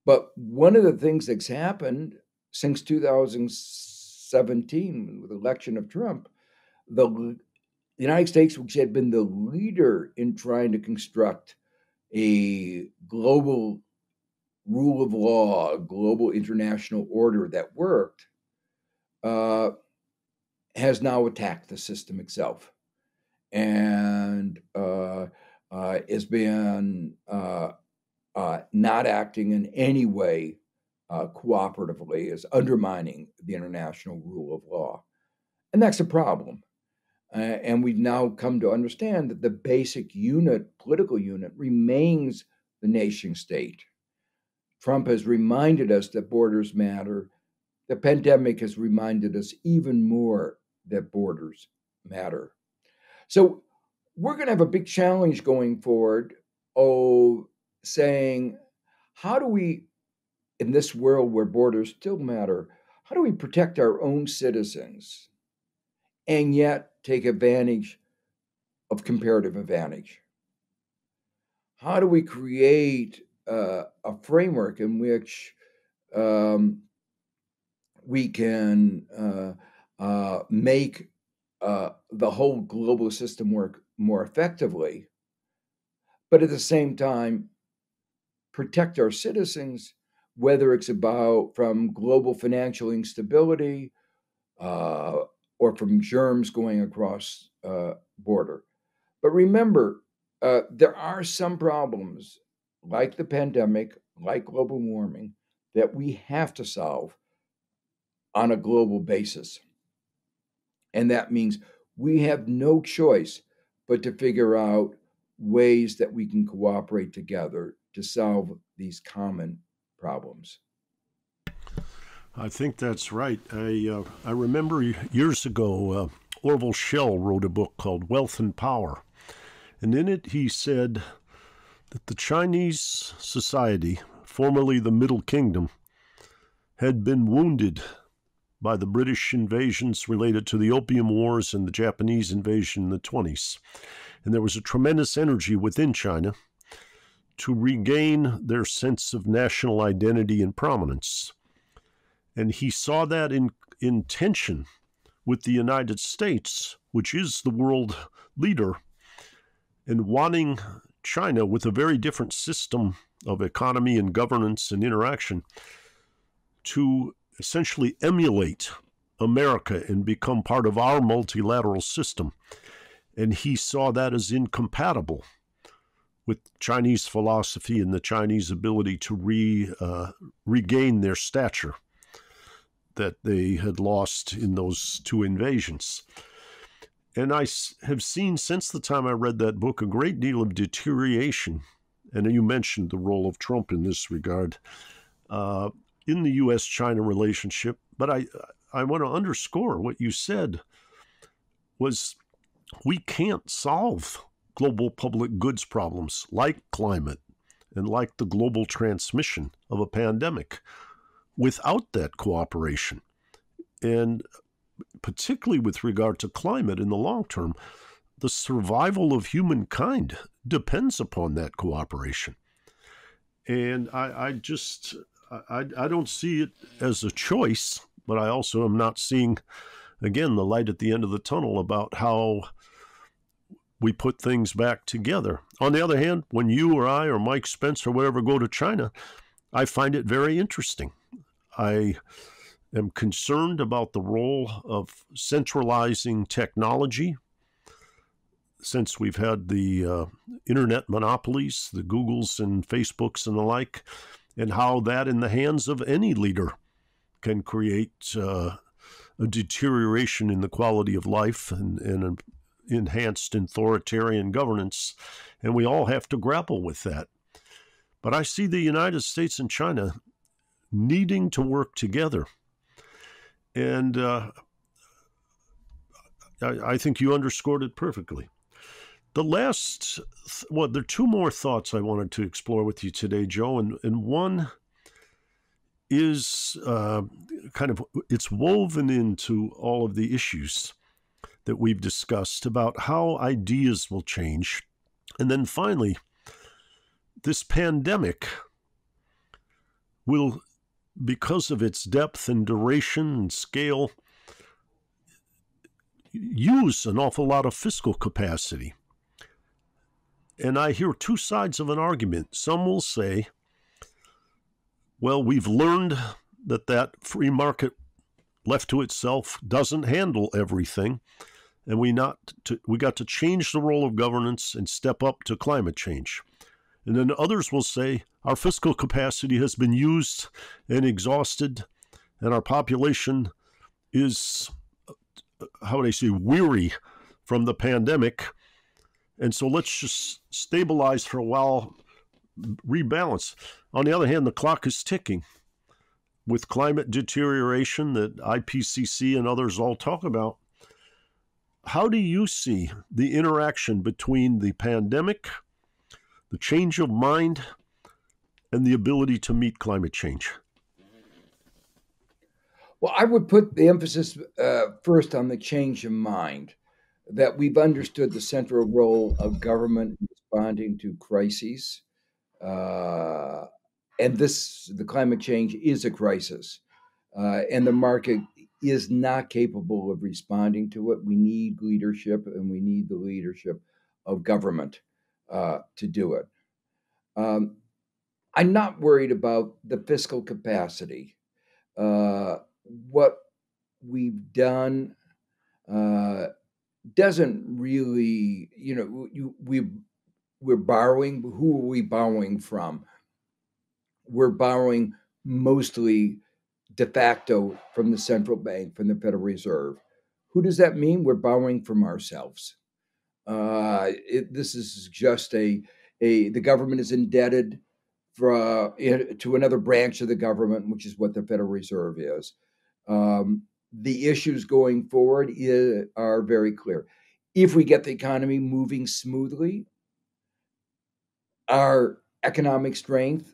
But one of the things that's happened since 2017, with the election of Trump, the United States, which had been the leader in trying to construct a global rule of law, a global international order that worked, has now attacked the system itself and has been not acting in any way cooperatively, is undermining the international rule of law. And that's a problem. And we've now come to understand that the basic unit, political unit, remains the nation state. Trump has reminded us that borders matter. The pandemic has reminded us even more that borders matter. So we're going to have a big challenge going forward of saying, how do we, in this world where borders still matter, how do we protect our own citizens and yet take advantage of comparative advantage? How do we create a framework in which we can make the whole global system work more effectively, but at the same time protect our citizens, whether it's about from global financial instability or from germs going across border. But remember, there are some problems like the pandemic, like global warming, that we have to solve on a global basis. And that means we have no choice but to figure out ways that we can cooperate together to solve these common problems. I think that's right. I remember years ago, Orville Schell wrote a book called Wealth and Power. And in it, he said that the Chinese society, formerly the Middle Kingdom, had been wounded by the British invasions related to the Opium Wars and the Japanese invasion in the 20s. And there was a tremendous energy within China to regain their sense of national identity and prominence. And he saw that in tension with the United States, which is the world leader, and wanting China, with a very different system of economy and governance and interaction, to essentially emulate America and become part of our multilateral system. And he saw that as incompatible with Chinese philosophy and the Chinese ability to regain their stature that they had lost in those two invasions. And I have seen, since the time I read that book, a great deal of deterioration, and you mentioned the role of Trump in this regard, in the U.S.-China relationship. But I want to underscore what you said was, we can't solve global public goods problems like climate and like the global transmission of a pandemic without that cooperation. And particularly with regard to climate in the long term, the survival of humankind depends upon that cooperation. And I don't see it as a choice, but I also am not seeing, again, the light at the end of the tunnel about how we put things back together. On the other hand, when you or I or Mike Spence or whatever go to China, I find it very interesting. I am concerned about the role of centralizing technology, since we've had the internet monopolies, the Googles and Facebooks and the like, and how that in the hands of any leader can create a deterioration in the quality of life and an enhanced authoritarian governance. And we all have to grapple with that. But I see the United States and China needing to work together. And I think you underscored it perfectly. The last, well, there are two more thoughts I wanted to explore with you today, Joe, and one is it's woven into all of the issues that we've discussed about how ideas will change. And then finally, this pandemic will, because of its depth and duration and scale, use an awful lot of fiscal capacity. And I hear two sides of an argument. Some will say, well, we've learned that free market left to itself doesn't handle everything, and we got to change the role of governance and step up to climate change. And then others will say our fiscal capacity has been used and exhausted, and our population is, how would I say, weary from the pandemic. And so let's just stabilize for a while, rebalance. On the other hand, the clock is ticking with climate deterioration that IPCC and others all talk about. How do you see the interaction between the pandemic, the change of mind, and the ability to meet climate change? Well, I would put the emphasis first on the change of mind, that we've understood the central role of government in responding to crises. And the climate change is a crisis. And the market is not capable of responding to it. We need leadership, and we need the leadership of government to do it. I'm not worried about the fiscal capacity. What we've done doesn't really, we're borrowing. Who are we borrowing from? We're borrowing mostly de facto from the central bank, from the Federal Reserve. Who does that mean? We're borrowing from ourselves. This is just the government is indebted to another branch of the government, which is what the Federal Reserve is. The issues going forward are very clear. If we get the economy moving smoothly, our economic strength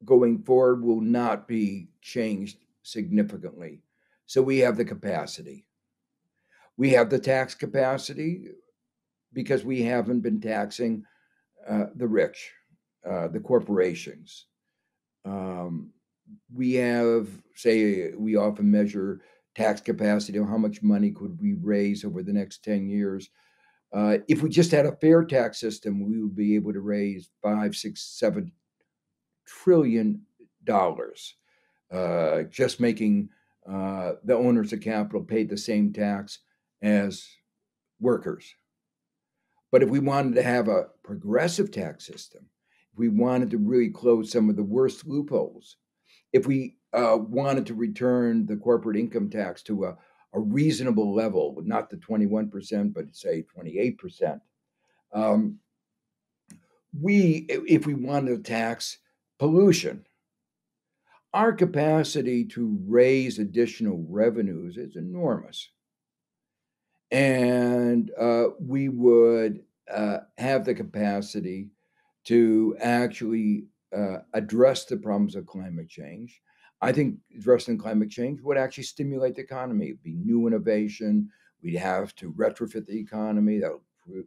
going forward will not be changed significantly. So we have the capacity. We have the tax capacity because we haven't been taxing the rich, the corporations. We have, say, we often measure tax capacity, or how much money could we raise over the next 10 years. If we just had a fair tax system, we would be able to raise 5, 6, 7 trillion dollars, just making the owners of capital pay the same tax as workers. But if we wanted to have a progressive tax system, if we wanted to really close some of the worst loopholes, if we wanted to return the corporate income tax to a reasonable level, not the 21%, but say 28%, if we wanted to tax pollution, our capacity to raise additional revenues is enormous. And we would have the capacity to actually address the problems of climate change. I think addressing climate change would actually stimulate the economy. It'd be new innovation. We'd have to retrofit the economy. That would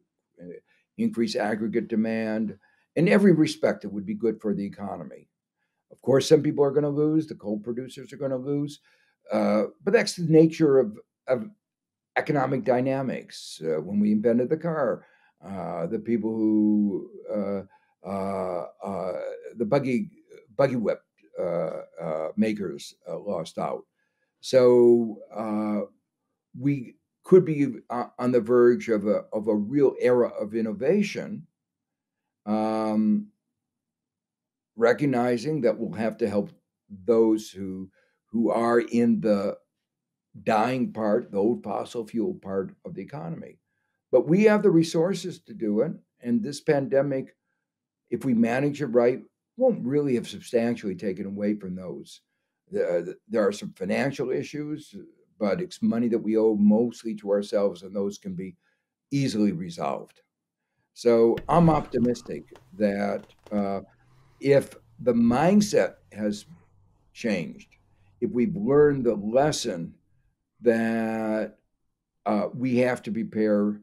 increase aggregate demand. In every respect, it would be good for the economy. Of course, some people are going to lose. The coal producers are going to lose. But that's the nature of economic dynamics. When we invented the car, the people who the buggy whip makers lost out. So we could be on the verge of a real era of innovation, recognizing that we'll have to help those who are in the dying part, the old fossil fuel part of the economy. But we have the resources to do it. And this pandemic, if we manage it right, won't really have substantially taken away from those. There are some financial issues, but it's money that we owe mostly to ourselves, and those can be easily resolved. So I'm optimistic that if the mindset has changed, if we've learned the lesson that we have to prepare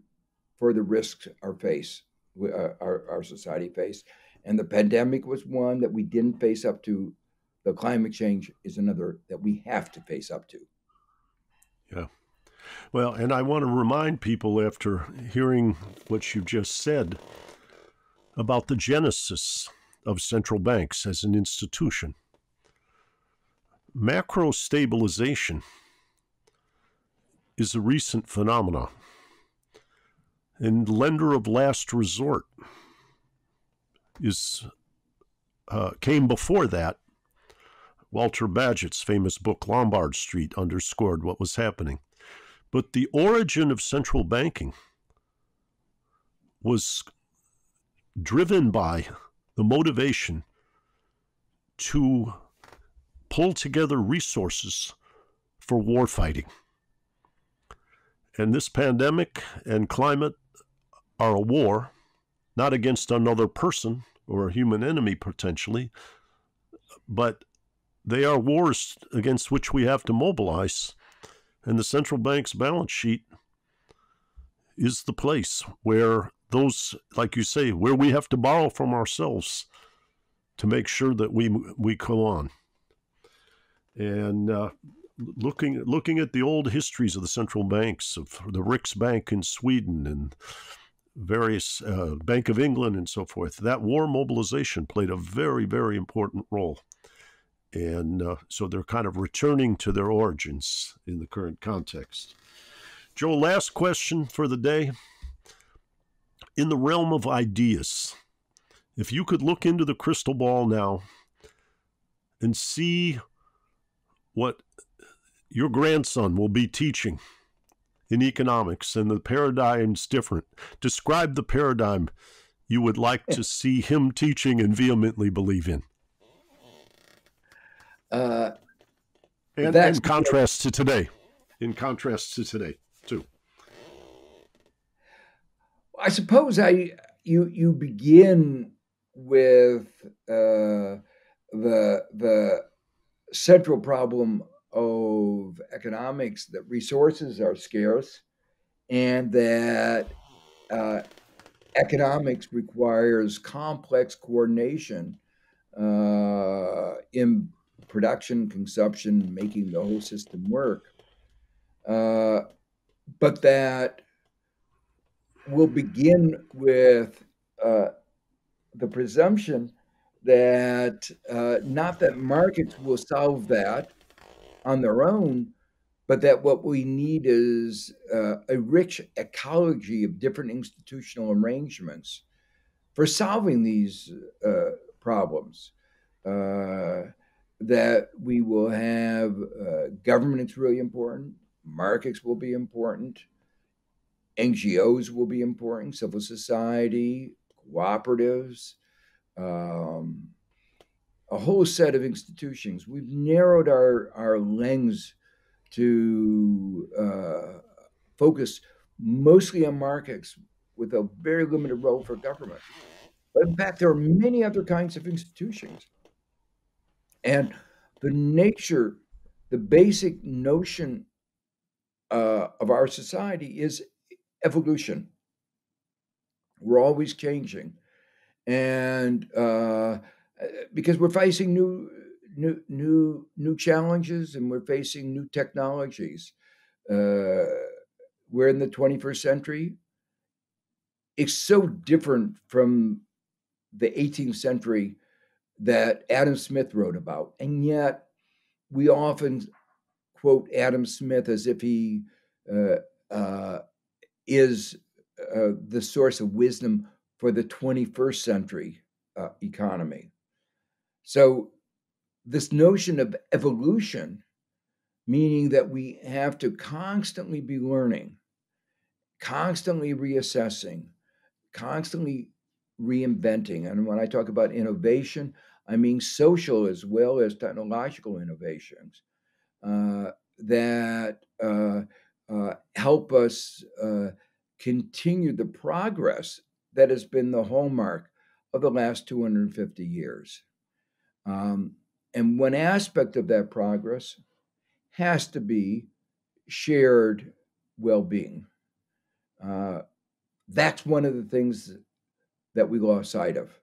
for the risks our society face. And the pandemic was one that we didn't face up to. The climate change is another that we have to face up to. Yeah. Well, and I want to remind people, after hearing what you just said, about the genesis of central banks as an institution. Macro stabilization is a recent phenomenon, and lender of last resort came before that. Walter Bagehot's famous book Lombard Street underscored what was happening. But the origin of central banking was driven by the motivation to pull together resources for war fighting. And this pandemic and climate are a war, not against another person or a human enemy potentially, but they are wars against which we have to mobilize. And the central bank's balance sheet is the place where those, like you say, where we have to borrow from ourselves to make sure that we go on. And looking at the old histories of the central banks, of the Riksbank in Sweden and various Bank of England and so forth, that war mobilization played a very, very important role. And so they're kind of returning to their origins in the current context. Joe, last question for the day. In the realm of ideas, if you could look into the crystal ball now and see what your grandson will be teaching in economics, and the paradigm's different, describe the paradigm you would like to see him teaching and vehemently believe in. And in contrast to today. In contrast to today, too. I suppose you begin with the central problem of economics, that resources are scarce, and that economics requires complex coordination in production, consumption, making the whole system work. But that will begin with the presumption that not that markets will solve that on their own, but that what we need is a rich ecology of different institutional arrangements for solving these problems. That we will have government is really important, markets will be important, NGOs will be important, civil society, cooperatives, a whole set of institutions. We've narrowed our lens to focus mostly on markets with a very limited role for government. But in fact, there are many other kinds of institutions. And the nature, the basic notion of our society is evolution. We're always changing. And because we're facing new challenges and we're facing new technologies. We're in the 21st century. It's so different from the 18th century that Adam Smith wrote about. And yet we often quote Adam Smith as if he is the source of wisdom for the 21st century economy. So this notion of evolution, meaning that we have to constantly be learning, constantly reassessing, constantly reinventing. And when I talk about innovation, I mean social as well as technological innovations that help us continue the progress that has been the hallmark of the last 250 years. And one aspect of that progress has to be shared well-being. That's one of the things that we lost sight of.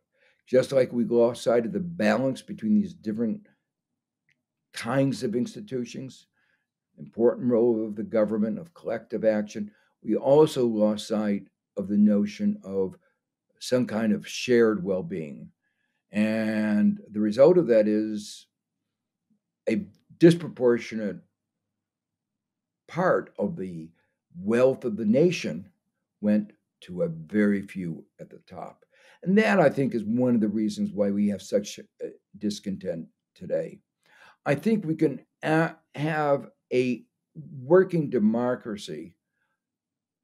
Just like we lost sight of the balance between these different kinds of institutions, important role of the government, of collective action, we also lost sight of the notion of some kind of shared well-being. And the result of that is a disproportionate part of the wealth of the nation went to a very few at the top. And that, I think, is one of the reasons why we have such discontent today. I think we can have a working democracy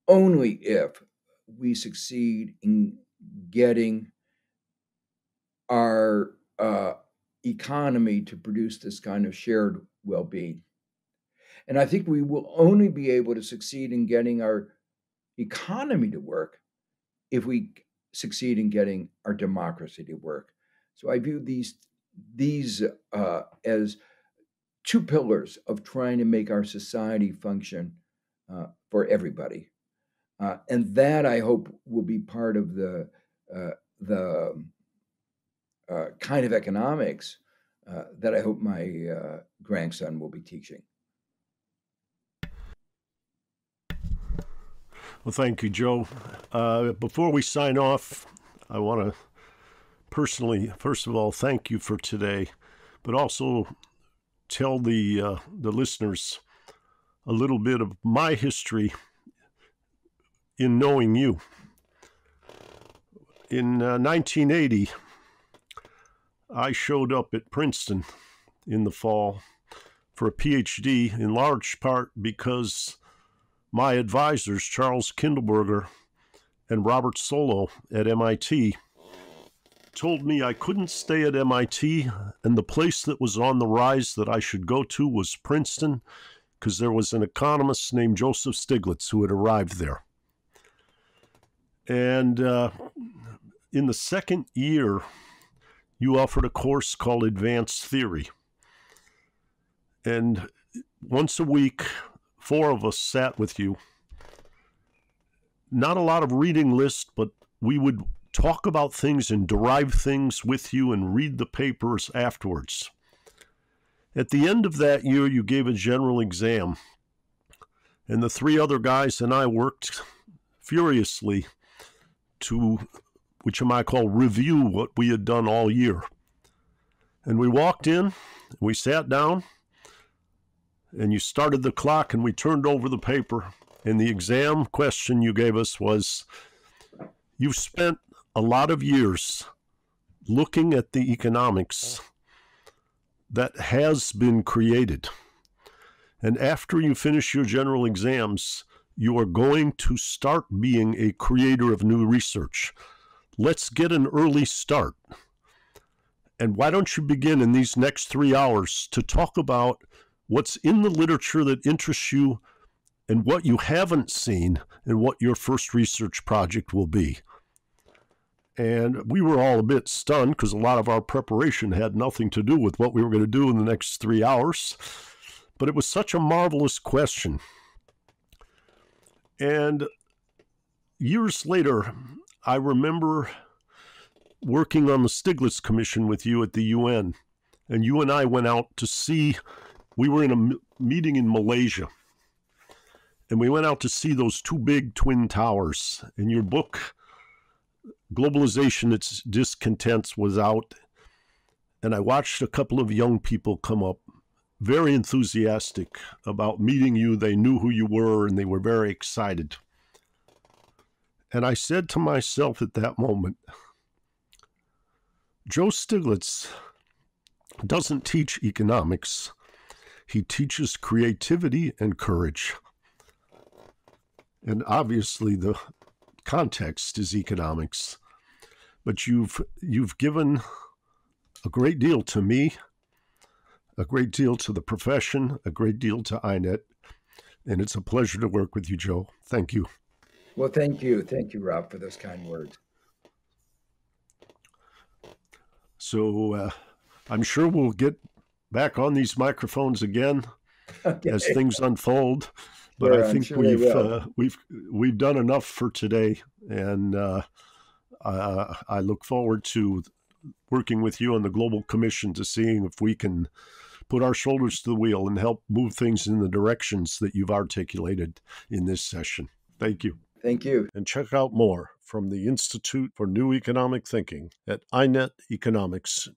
only if we succeed in getting our economy to produce this kind of shared well-being. And I think we will only be able to succeed in getting our economy to work if we succeed in getting our democracy to work. So I view these as two pillars of trying to make our society function for everybody. And that, I hope, will be part of the kind of economics that I hope my grandson will be teaching. Well, thank you, Joe. Before we sign off, I want to personally, first of all, thank you for today, but also tell the listeners a little bit of my history in knowing you. In 1980, I showed up at Princeton in the fall for a PhD, in large part because my advisors, Charles Kindleberger and Robert Solow at MIT, told me I couldn't stay at MIT, and the place that was on the rise that I should go to was Princeton, because there was an economist named Joseph Stiglitz who had arrived there. And in the second year, you offered a course called Advanced Theory. And once a week, 4 of us sat with you. Not a lot of reading list, but we would talk about things and derive things with you and read the papers afterwards. At the end of that year, you gave a general exam, and the three other guys and I worked furiously to, which I might call, review what we had done all year. And we walked in, we sat down, and you started the clock, and we turned over the paper, and the exam question you gave us was, you've spent a lot of years looking at the economics that has been created. And after you finish your general exams, you are going to start being a creator of new research. Let's get an early start. And why don't you begin in these next 3 hours to talk about what's in the literature that interests you and what you haven't seen and what your first research project will be. And we were all a bit stunned because a lot of our preparation had nothing to do with what we were going to do in the next 3 hours. But it was such a marvelous question. And years later, I remember working on the Stiglitz Commission with you at the UN. And you and I went out to see, we were in a meeting in Malaysia. And we went out to see those two big twin towers. And your book, Globalization, Its Discontents, was out. And I watched a couple of young people come up, very enthusiastic about meeting you. They knew who you were, and they were very excited. And I said to myself at that moment, Joe Stiglitz doesn't teach economics. He teaches creativity and courage. And obviously the context is economics. But you've given a great deal to me, a great deal to the profession, a great deal to INET, and it's a pleasure to work with you, Joe. Thank you. Well, thank you. Thank you, Rob, for those kind words. So I'm sure we'll get back on these microphones again as things unfold. But I think we've done enough for today, and I look forward to working with you on the Global Commission to seeing if we can put our shoulders to the wheel and help move things in the directions that you've articulated in this session. Thank you. Thank you. And check out more from the Institute for New Economic Thinking at ineteconomics.org.